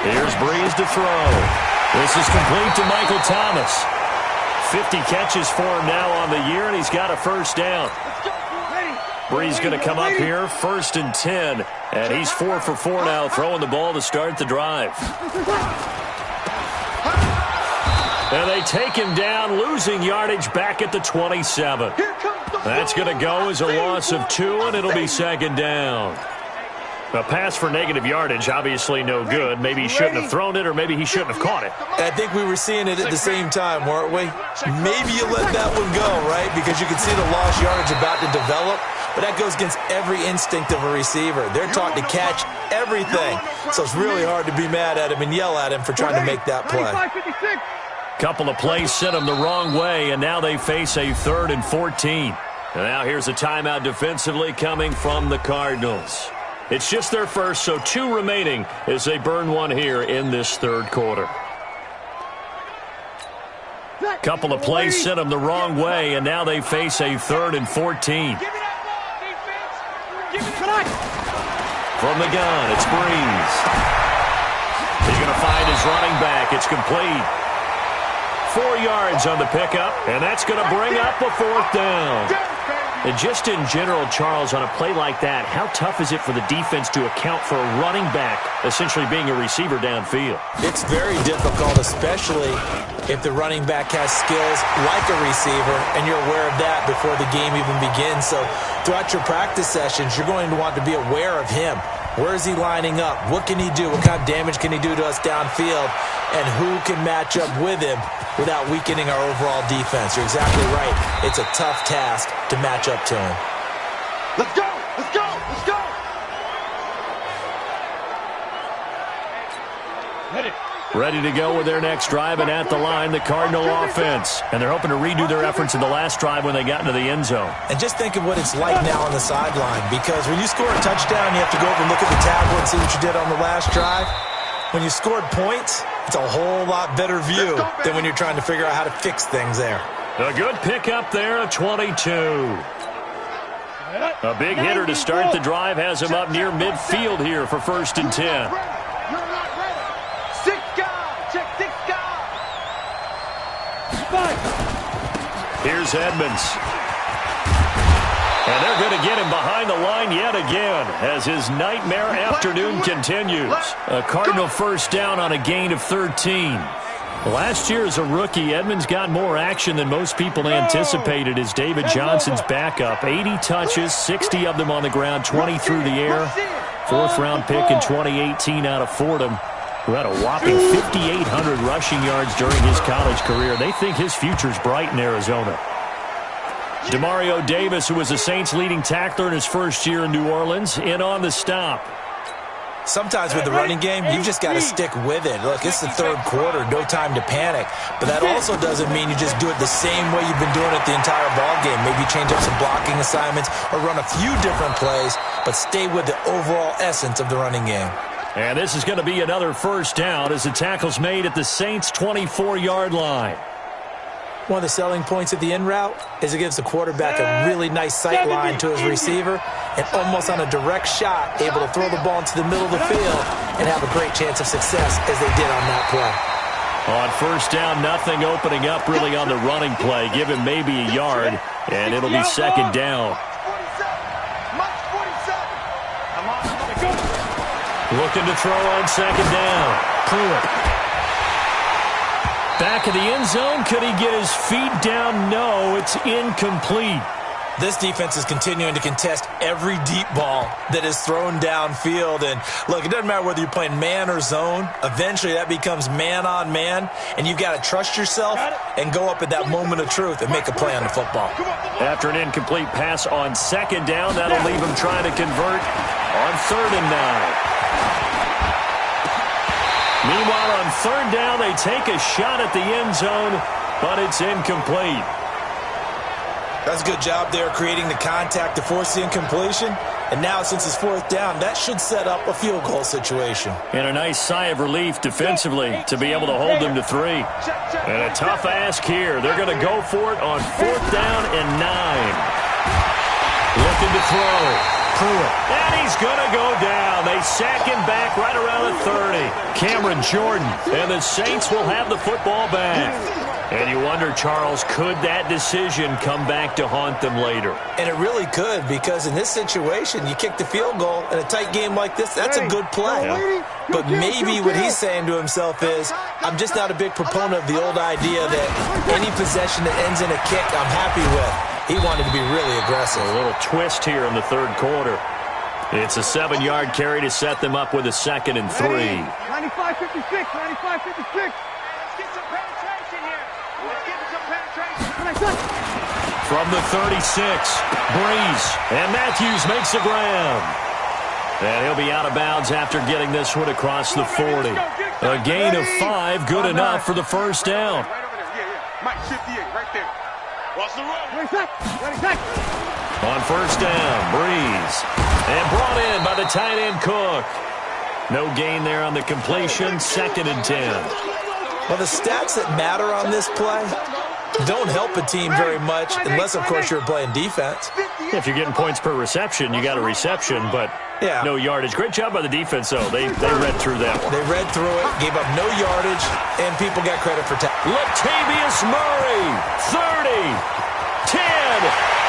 Here's Brees to throw. This is complete to Michael Thomas. 50 catches for him now on the year, and he's got a 1st down. Brees going to come up here, 1st and 10, and he's 4 for 4 now, throwing the ball to start the drive. And they take him down, losing yardage back at the 27. That's going to go as a loss of 2, and it'll be 2nd down. A pass for negative yardage, obviously no good. Maybe he shouldn't have thrown it, or maybe he shouldn't have caught it. I think we were seeing it at the same time, weren't we? Maybe you let that one go, right? Because you can see the lost yardage about to develop. But that goes against every instinct of a receiver. They're taught to catch everything. So it's really hard to be mad at him and yell at him for trying to make that play. Couple of plays sent them the wrong way, and now they face a 3rd and 14. And now here's a timeout defensively coming from the Cardinals. It's just their first, so 2 remaining as they burn one here in this 3rd quarter. Couple of plays sent them the wrong way, and now they face a 3rd and 14. From the gun, it's Brees. He's going to find his running back. It's complete. 4 yards on the pickup, and that's going to bring up a 4th down. And just in general, Charles, on a play like that, how tough is it for the defense to account for a running back essentially being a receiver downfield? It's very difficult, especially if the running back has skills like a receiver, and you're aware of that before the game even begins. So throughout your practice sessions, you're going to want to be aware of him. Where is he lining up? What can he do? What kind of damage can he do to us downfield? And who can match up with him without weakening our overall defense? You're exactly right. It's a tough task to match up to him. Let's go! Let's go! Let's go! Hit it. Ready to go with their next drive, and at the line, the Cardinal offense. And they're hoping to redo their efforts in the last drive when they got into the end zone. And just think of what it's like now on the sideline, because when you score a touchdown, you have to go over and look at the tablet and see what you did on the last drive. When you scored points, it's a whole lot better view than when you're trying to figure out how to fix things there. A good pickup there, a 22. A big hitter to start the drive has him up near midfield here for 1st and 10. Here's Edmonds. And they're going to get him behind the line yet again as his nightmare afternoon continues. A Cardinal first down on a gain of 13. Last year as a rookie, Edmonds got more action than most people anticipated as David Johnson's backup. 80 touches, 60 of them on the ground, 20 through the air. 4th-round pick in 2018 out of Fordham, who had a whopping 5,800 rushing yards during his college career. They think his future's bright in Arizona. Demario Davis, who was the Saints' leading tackler in his first year in New Orleans, in on the stop. Sometimes with the running game, you've just got to stick with it. Look, it's the 3rd quarter, no time to panic. But that also doesn't mean you just do it the same way you've been doing it the entire ball game. Maybe change up some blocking assignments or run a few different plays, but stay with the overall essence of the running game. And this is going to be another first down as the tackle's made at the Saints' 24-yard line. One of the selling points of the in route is it gives the quarterback a really nice sight line to his receiver and almost on a direct shot able to throw the ball into the middle of the field and have a great chance of success as they did on that play. On first down, nothing opening up really on the running play. Give him maybe a yard, and it'll be 2nd down. Looking to throw on 2nd down. Pruitt. Back of the end zone. Could he get his feet down? No, it's incomplete. This defense is continuing to contest every deep ball that is thrown downfield. And, look, it doesn't matter whether you're playing man or zone. Eventually, that becomes man-on-man, and you've got to trust yourself and go up at that moment of truth and make a play on the football. After an incomplete pass on 2nd down, that'll leave him trying to convert on 3rd and 9. Meanwhile, on 3rd down, they take a shot at the end zone, but it's incomplete. That's a good job there creating the contact to force the incompletion. And now, since it's 4th down, that should set up a field goal situation. And a nice sigh of relief defensively to be able to hold them to 3. And a tough ask here. They're going to go for it on 4th down and 9. Looking to throw. Pruitt. And he's going to go down. They sack him back right around the 30. Cameron Jordan. And the Saints will have the football back. And you wonder, Charles, could that decision come back to haunt them later? And it really could, because in this situation, you kick the field goal in a tight game like this, that's a good play. Yeah. But maybe what he's saying to himself is, I'm just not a big proponent of the old idea that any possession that ends in a kick I'm happy with. He wanted to be really aggressive. A little twist here in the 3rd quarter. It's a 7-yard carry to set them up with a 2nd and 3. 95-56, 95-56. From the 36, Brees, and Matthews makes the ground. And he'll be out of bounds after getting this one across the 40. A gain of 5, good enough for the first down. Mike 58, right there. Watch the road. On first down, Brees. And brought in by the tight end Cook. No gain there on the completion, 2nd and 10. Well, the stats that matter on this play don't help a team very much unless, of course, you're playing defense. If you're getting points per reception, you got a reception, but no yardage. Great job by the defense, though. They read through that one. They read through it, gave up no yardage, and people got credit for tackling. Latavius Murray, 30, 10,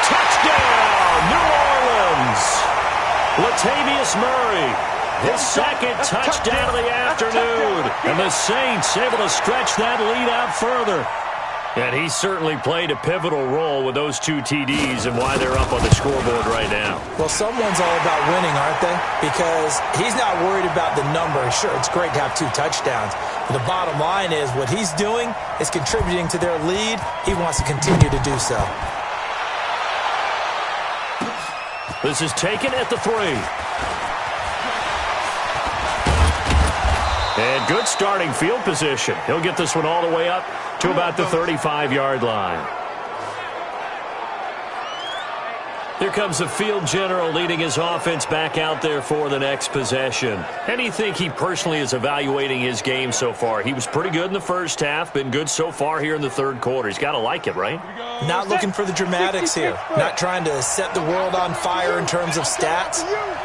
touchdown, New Orleans. Latavius Murray, his 2nd touchdown of the afternoon. And the Saints able to stretch that lead out further. And he certainly played a pivotal role with those 2 TDs and why they're up on the scoreboard right now. Well, someone's all about winning, aren't they? Because he's not worried about the number. Sure, it's great to have 2 touchdowns. But the bottom line is what he's doing is contributing to their lead. He wants to continue to do so. This is taken at the 3. And good starting field position. He'll get this one all the way up to about the 35-yard line. Here comes the field general leading his offense back out there for the next possession. How do you think he personally is evaluating his game so far? He was pretty good in the first half, been good so far here in the third quarter. He's got to like it, right? Not looking for the dramatics here. Not trying to set the world on fire in terms of stats.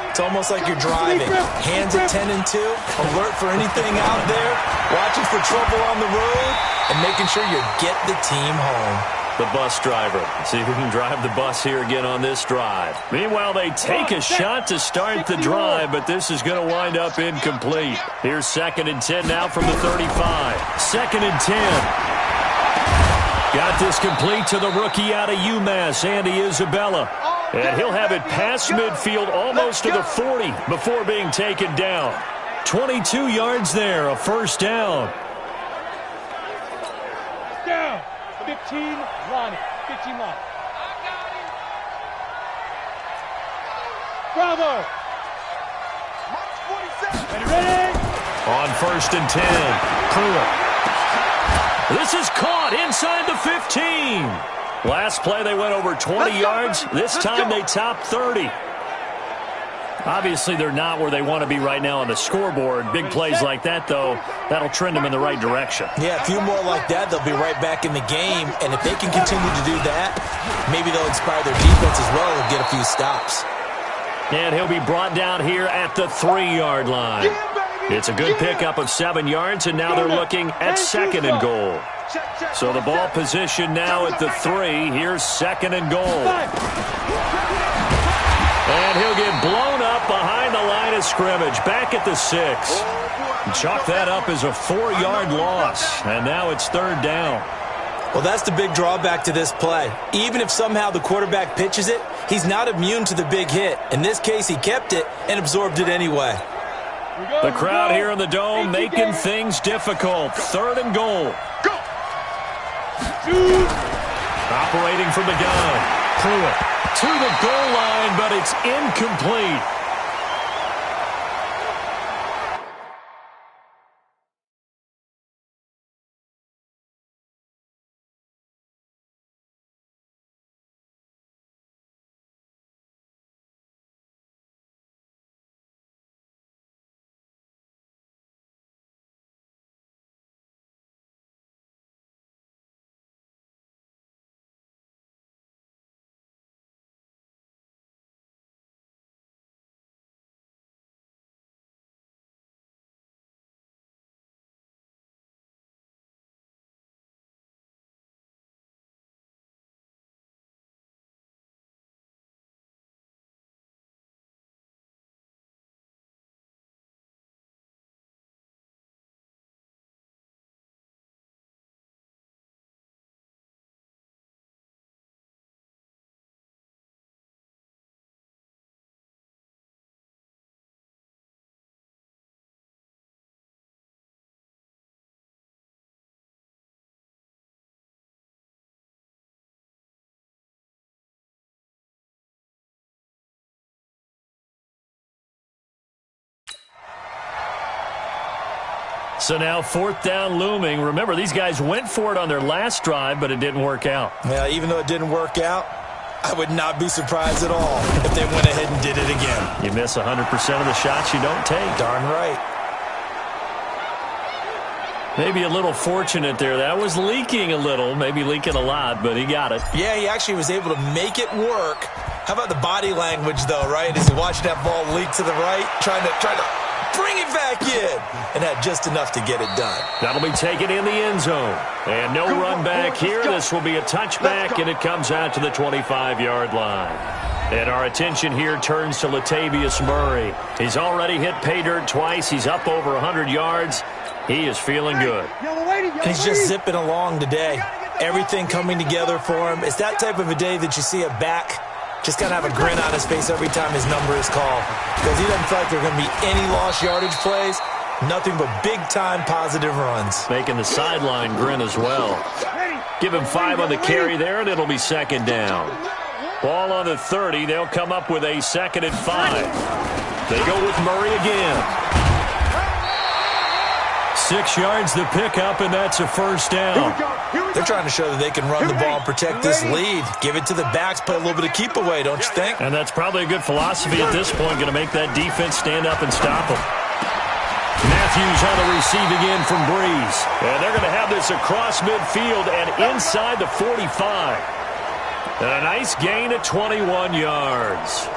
It's almost like you're driving. Hands at 10 and 2, alert for anything out there, watching for trouble on the road, and making sure you get the team home. The bus driver. See if we can drive the bus here again on this drive. Meanwhile, they take a shot to start the drive, but this is going to wind up incomplete. Here's 2nd and 10 now from the 35. 2nd and 10. Got this complete to the rookie out of UMass, Andy Isabella. And he'll have it past midfield almost to the 40 before being taken down. 22 yards there, a first down. Down. 15 line. 15 line. Bravo. March 47. Ready? On 1st and 10. Pruitt. This is caught inside the 15. Last play they went over 20 yards. This time they topped 30. Obviously, they're not where they want to be right now on the scoreboard. Big plays like that, though, that'll trend them in the right direction. Yeah, a few more like that, they'll be right back in the game. And if they can continue to do that, maybe they'll inspire their defense as well and get a few stops. And he'll be brought down here at the 3-yard line. It's a good pickup of 7 yards, and now they're looking at 2nd and goal. So the ball position now at the 3. Here's 2nd and goal. And he'll get blown up behind the line of scrimmage, back at the 6. Chalk that up as a 4-yard loss, and now it's 3rd down. Well, that's the big drawback to this play. Even if somehow the quarterback pitches it, he's not immune to the big hit. In this case, he kept it and absorbed it anyway. The crowd here in the Dome making things difficult. 3rd and goal. Operating from the gun. Pruitt to the goal line, but it's incomplete. So now 4th down looming. Remember, these guys went for it on their last drive, but it didn't work out. Yeah, even though it didn't work out, I would not be surprised at all if they went ahead and did it again. You miss 100% of the shots you don't take. Darn right. Maybe a little fortunate there. That was leaking a little, maybe leaking a lot, but he got it. Yeah, he actually was able to make it work. How about the body language, though, right? As he watched that ball leak to the right, trying to bring it back in, and had just enough to get it done. That'll be taken in the end zone. And no run back here. This will be a touchback, and it comes out to the 25-yard line. And our attention here turns to Latavius Murray. He's already hit pay dirt twice. He's up over 100 yards. He is feeling good. And he's just zipping along today. Everything coming together for him. It's that type of a day that you see a back just got to have a grin on his face every time his number is called, because he doesn't feel like there are going to be any lost yardage plays, nothing but big-time positive runs. Making the sideline grin as well. Give him 5 on the carry there, and it'll be 2nd down. Ball on the 30. They'll come up with a 2nd and 5. They go with Murray again. 6 yards the pickup, and that's a first down. They're trying to show that they can run the ball and protect this lead. Give it to the backs, play a little bit of keep away, don't you think? And that's probably a good philosophy at this point, going to make that defense stand up and stop them. Matthews on the receiving end from Brees. And they're going to have this across midfield and inside the 45. And a nice gain of 21 yards.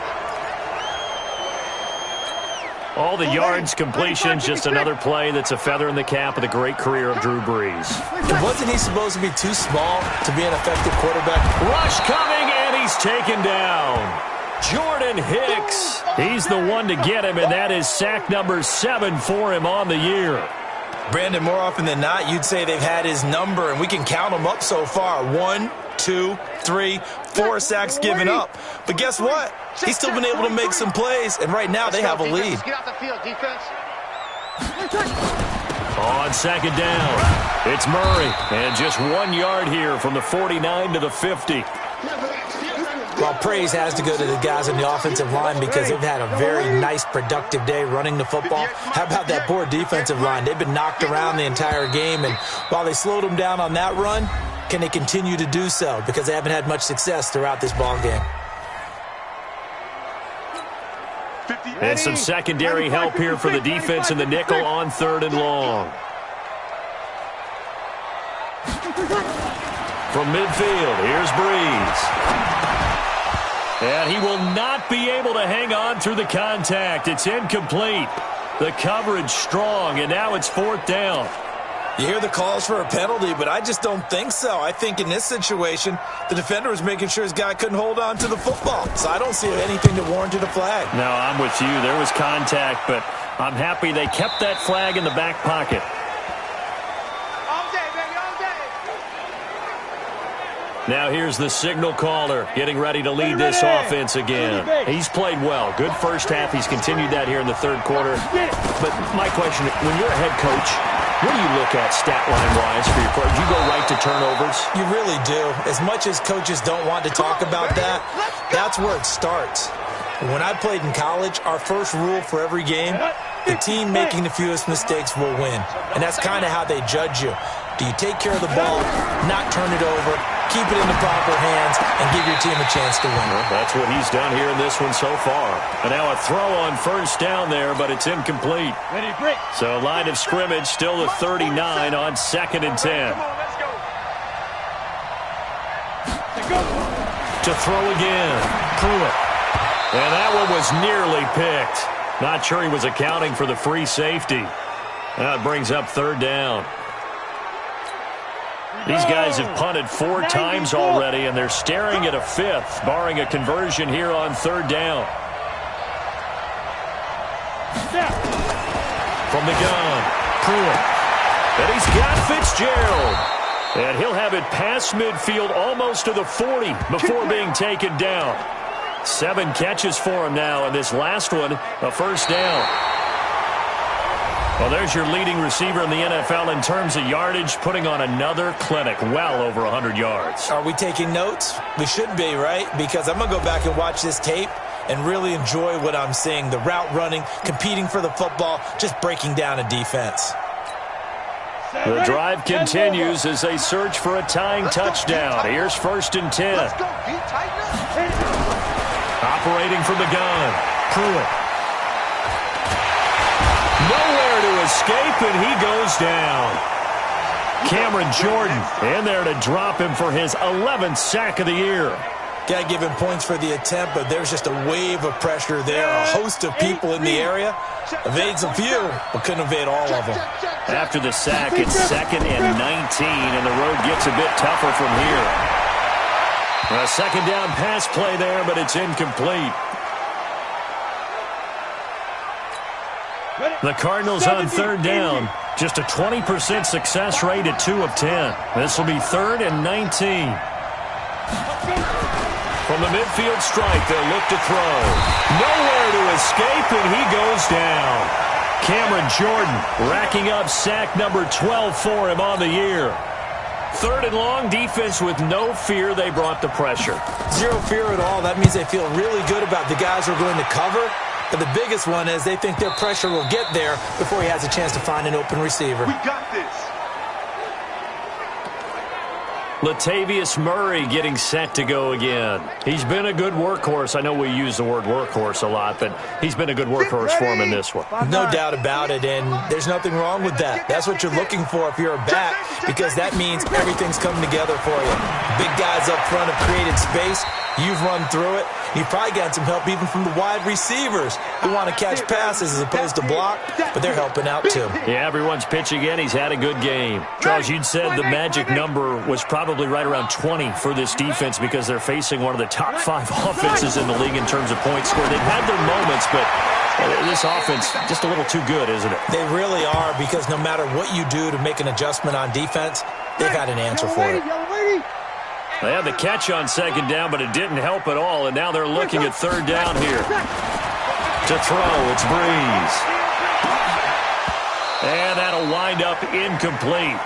All the yards, completions, just another play that's a feather in the cap of the great career of Drew Brees. Wasn't he supposed to be too small to be an effective quarterback? Rush coming, and he's taken down. Jordan Hicks. He's the one to get him, and that is sack number 7 for him on the year. Brandon, more often than not, you'd say they've had his number, and we can count them up so far. 1, 2, 3, 4 sacks given up. But guess what? He's still been able to make some plays, and right now they have a lead. Get off the field, defense. On second down, it's Murray, and just 1 yard here from the 49 to the 50. Well, praise has to go to the guys on the offensive line because they've had a very nice, productive day running the football. How about that poor defensive line? They've been knocked around the entire game, and while they slowed them down on that run, can they continue to do so? Because they haven't had much success throughout this ball game. And some secondary help here for the defense in the nickel on 3rd and long. From midfield, here's Brees. And he will not be able to hang on through the contact. It's incomplete. The coverage strong, and now it's 4th down. You hear the calls for a penalty, but I just don't think so. I think in this situation, the defender was making sure his guy couldn't hold on to the football. So I don't see anything that warranted a flag. No, I'm with you. There was contact, but I'm happy they kept that flag in the back pocket. All day, baby, all day. Now here's the signal caller getting ready to lead this offense again. He's played well. Good first half. He's continued that here in the 3rd quarter. But my question, when you're a head coach, what do you look at stat line-wise for your coach? Do you go right to turnovers? You really do. As much as coaches don't want to talk about that, that's where it starts. When I played in college, our first rule for every game, the team making the fewest mistakes will win. And that's kind of how they judge you. Do you take care of the ball, not turn it over, keep it in the proper hands, and give your team a chance to win? Well, that's what he's done here in this one so far. And now a throw on 1st down there, but it's incomplete. So line of scrimmage still the 39 on 2nd and 10. To throw again. Pruitt. And that one was nearly picked. Not sure he was accounting for the free safety. That brings up 3rd down. These guys have punted 4 times already, and they're staring at a 5th, barring a conversion here on 3rd down. From the gun, Pruitt. And he's got Fitzgerald. And he'll have it past midfield almost to the 40 before being taken down. 7 catches for him now, and this last one, a 1st down. Well, there's your leading receiver in the NFL in terms of yardage, putting on another clinic, well over 100 yards. Are we taking notes? We should be, right? Because I'm going to go back and watch this tape and really enjoy what I'm seeing. The route running, competing for the football, just breaking down a defense. The drive continues as they search for a tying touchdown. Here's 1st and 10. Operating from the gun, Pruitt. Nowhere to escape, and he goes down. Cameron Jordan in there to drop him for his 11th sack of the year. Got to give him points for the attempt, but there's just a wave of pressure there. A host of people in the area. Evades a few, but couldn't evade all of them. After the sack, it's 2nd and 19, and the road gets a bit tougher from here. A 2nd down pass play there, but it's incomplete. The Cardinals on 3rd down. Just a 20% success rate at 2 of 10. This will be 3rd and 19. From the midfield strike, they'll look to throw. Nowhere to escape, and he goes down. Cameron Jordan racking up sack number 12 for him on the year. 3rd and long, defense with no fear. They brought the pressure. Zero fear at all. That means they feel really good about the guys who are going to cover. But the biggest one is they think their pressure will get there before he has a chance to find an open receiver. We got this. Latavius Murray getting set to go again. He's been a good workhorse. I know we use the word workhorse a lot, but he's been a good workhorse for him in this one. No doubt about it, and there's nothing wrong with that. That's what you're looking for if you're a back, because that means everything's coming together for you. Big guys up front have created space. You've run through it. You've probably gotten some help even from the wide receivers who want to catch passes as opposed to block, but they're helping out too. Yeah, everyone's pitching in. He's had a good game. Charles, you'd said the magic number was probably right around 20 for this defense because they're facing one of the top 5 offenses in the league in terms of points scored. They've had their moments, but this offense just a little too good, isn't it? They really are, because no matter what you do to make an adjustment on defense, they've had an answer for it. They had the catch on second down, but it didn't help at all, and now they're looking at third down here. To throw, it's Brees. And that'll wind up incomplete.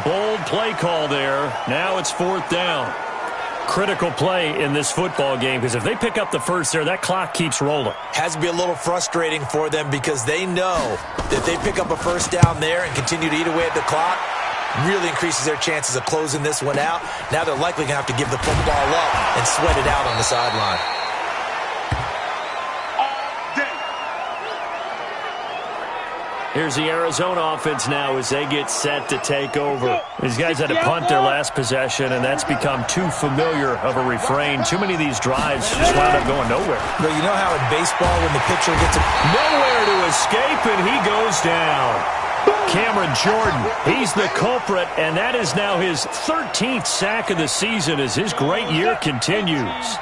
Bold play call there. Now it's fourth down. Critical play in this football game, because if they pick up the first there, that clock keeps rolling. Has to be a little frustrating for them, because they know that they pick up a first down there and continue to eat away at the clock, really increases their chances of closing this one out. Now they're likely going to have to give the football up and sweat it out on the sideline. Here's the Arizona offense now as they get set to take over. These guys had to punt their last possession, and that's become too familiar of a refrain. Too many of these drives just wound up going nowhere. But you know how in baseball when the pitcher gets nowhere to escape, and he goes down. Cameron Jordan, he's the culprit, and that is now his 13th sack of the season as his great year continues.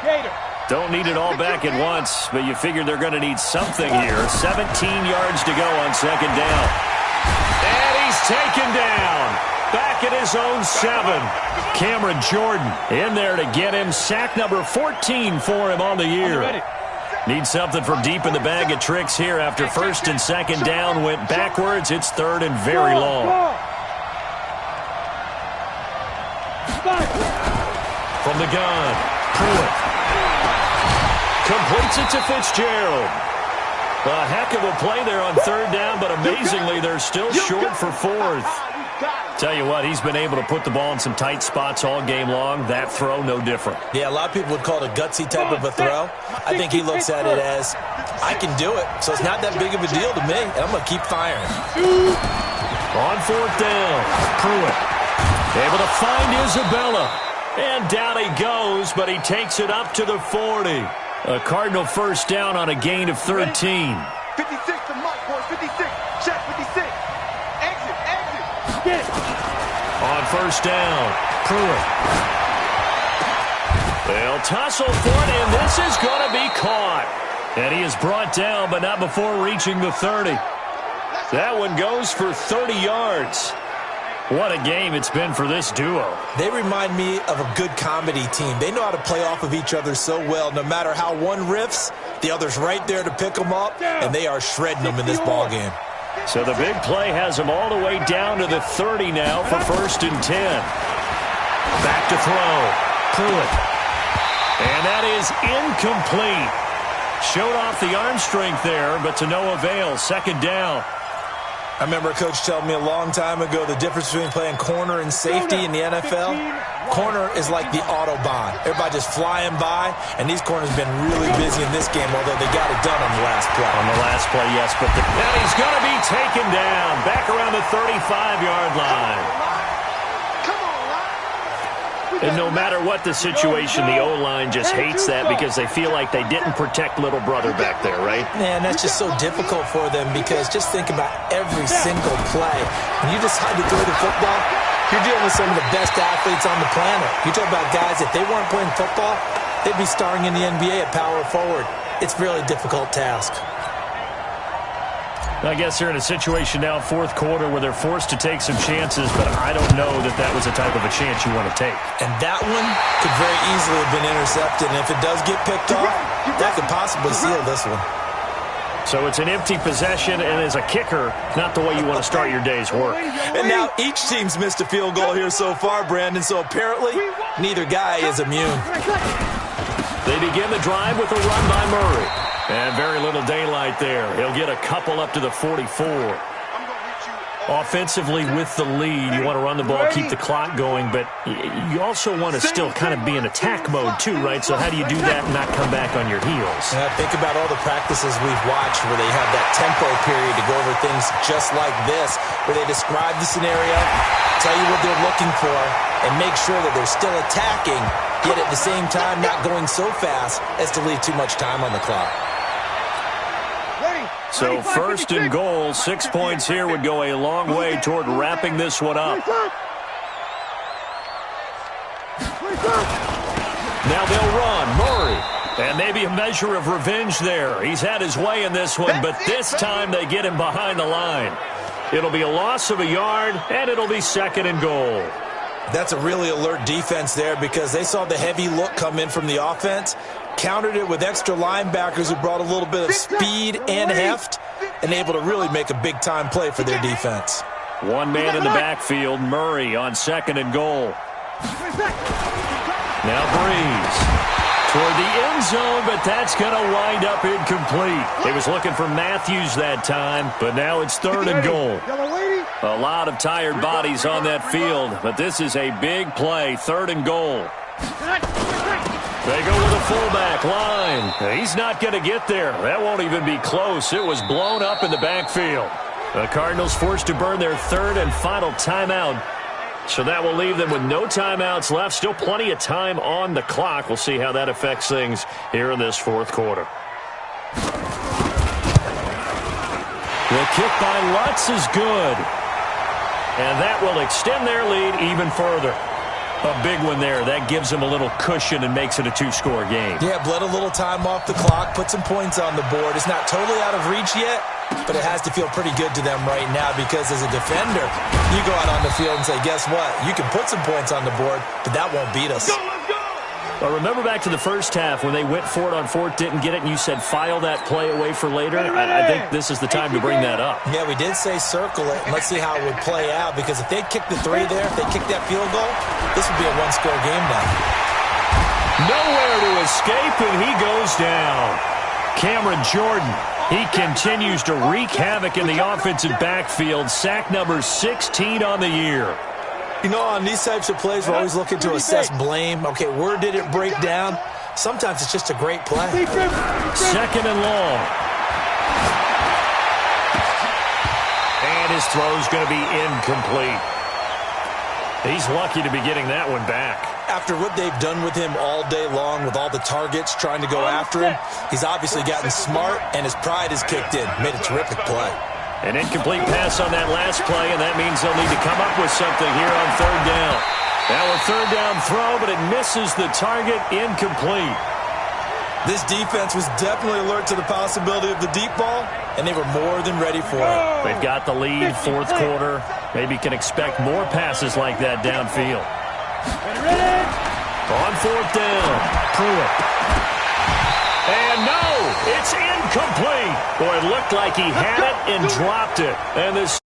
Don't need it all back at once, but you figure they're going to need something here. 17 yards to go on second down. And he's taken down. Back at his own 7. Cameron Jordan in there to get him. Sack number 14 for him on the year. Need something from deep in the bag of tricks here after first and second down went backwards. It's third and very long. From the gun, Pruitt. Completes it to Fitzgerald. A heck of a play there on third down, but amazingly, they're still short for fourth. Tell you what, he's been able to put the ball in some tight spots all game long. That throw, no different. Yeah, a lot of people would call it a gutsy type of a throw. I think he looks at it as, I can do it, so it's not that big of a deal to me, and I'm going to keep firing. On fourth down, Pruitt able to find Isabella. And down he goes, but he takes it up to the 40. A Cardinal first down on a gain of 13. 56 to mark, boys. 56. Check 56. Exit. Get it. On first down, Pruitt. They'll tussle for it, and this is going to be caught. And he is brought down, but not before reaching the 30. That one goes for 30 yards. What a game it's been for this duo. They remind me of a good comedy team. They know how to play off of each other so well. No matter how one riffs, the other's right there to pick them up, and they are shredding them in this ballgame. So the big play has them all the way down to the 30 now for first and 10. Back to throw. Pruitt. And that is incomplete. Showed off the arm strength there, but to no avail. Second down. I remember a coach telling me a long time ago the difference between playing corner and safety in the NFL. Corner is like the Autobahn. Everybody just flying by, and these corners have been really busy in this game, although they got it done on the last play. On the last play, yes, but and he's going to be taken down back around the 35-yard line. And no matter what the situation, the O-line just hates that because they feel like they didn't protect little brother back there, right? Man, that's just so difficult for them because just think about every single play. When you decide to throw the football, you're dealing with some of the best athletes on the planet. You talk about guys, if they weren't playing football, they'd be starring in the NBA at power forward. It's a really difficult task. I guess they're in a situation now, fourth quarter, where they're forced to take some chances, but I don't know that that was the type of a chance you want to take. And that one could very easily have been intercepted, and if it does get picked off, that could possibly seal this one. So it's an empty possession, and as a kicker, not the way you want to start your day's work. And now each team's missed a field goal here so far, Brandon, so apparently neither guy is immune. They begin the drive with a run by Murray. And very little daylight there. He'll get a couple up to the 44. Offensively with the lead, you want to run the ball, keep the clock going, but you also want to still kind of be in attack mode too, right? So how do you do that and not come back on your heels? Think about all the practices we've watched where they have that tempo period to go over things just like this, where they describe the scenario, tell you what they're looking for, and make sure that they're still attacking, yet at the same time not going so fast as to leave too much time on the clock. So first and goal, 6 points here would go a long way toward wrapping this one up. Now they'll run. Murray. And maybe a measure of revenge there. He's had his way in this one, but this time they get him behind the line. It'll be a loss of a yard, and it'll be second and goal. That's a really alert defense there because they saw the heavy look come in from the offense, countered it with extra linebackers who brought a little bit of speed and heft, and able to really make a big-time play for their defense. One man in the backfield, Murray on second and goal. Now Brees toward the end zone, but that's going to wind up incomplete. He was looking for Matthews that time, but now it's third and goal. A lot of tired bodies on that field, but this is a big play, third and goal. They go with a fullback line. He's not going to get there. That won't even be close. It was blown up in the backfield. The Cardinals forced to burn their third and final timeout. So that will leave them with no timeouts left. Still plenty of time on the clock. We'll see how that affects things here in this fourth quarter. The kick by Lutz is good. And that will extend their lead even further. A big one there. That gives them a little cushion and makes it a two-score game. Yeah, bled a little time off the clock, put some points on the board. It's not totally out of reach yet, but it has to feel pretty good to them right now because as a defender, you go out on the field and say, guess what? You can put some points on the board, but that won't beat us. Well, remember back to the first half when they went for it on fourth, didn't get it, and you said file that play away for later? I think this is the time to bring that up. Yeah, we did say circle it, and let's see how it would play out because if they kick the three there, if they kick that field goal, this would be a one-score game now. Nowhere to escape, and he goes down. Cameron Jordan, he continues to wreak havoc in the offensive backfield. Sack number 16 on the year. You know, on these types of plays, we're always looking to assess blame. Okay, where did it break down? Sometimes it's just a great play. Second and long. And his throw's going to be incomplete. He's lucky to be getting that one back. After what they've done with him all day long with all the targets trying to go after him, he's obviously gotten smart, and his pride has kicked in. Made a terrific play. An incomplete pass on that last play, and that means they'll need to come up with something here on third down. Now a third down throw, but it misses the target, incomplete. This defense was definitely alert to the possibility of the deep ball, and they were more than ready for it. They've got the lead, fourth quarter. Maybe can expect more passes like that downfield. On fourth down, Pruitt. And no, it's incomplete. Boy, it looked like he had it and dropped it. And this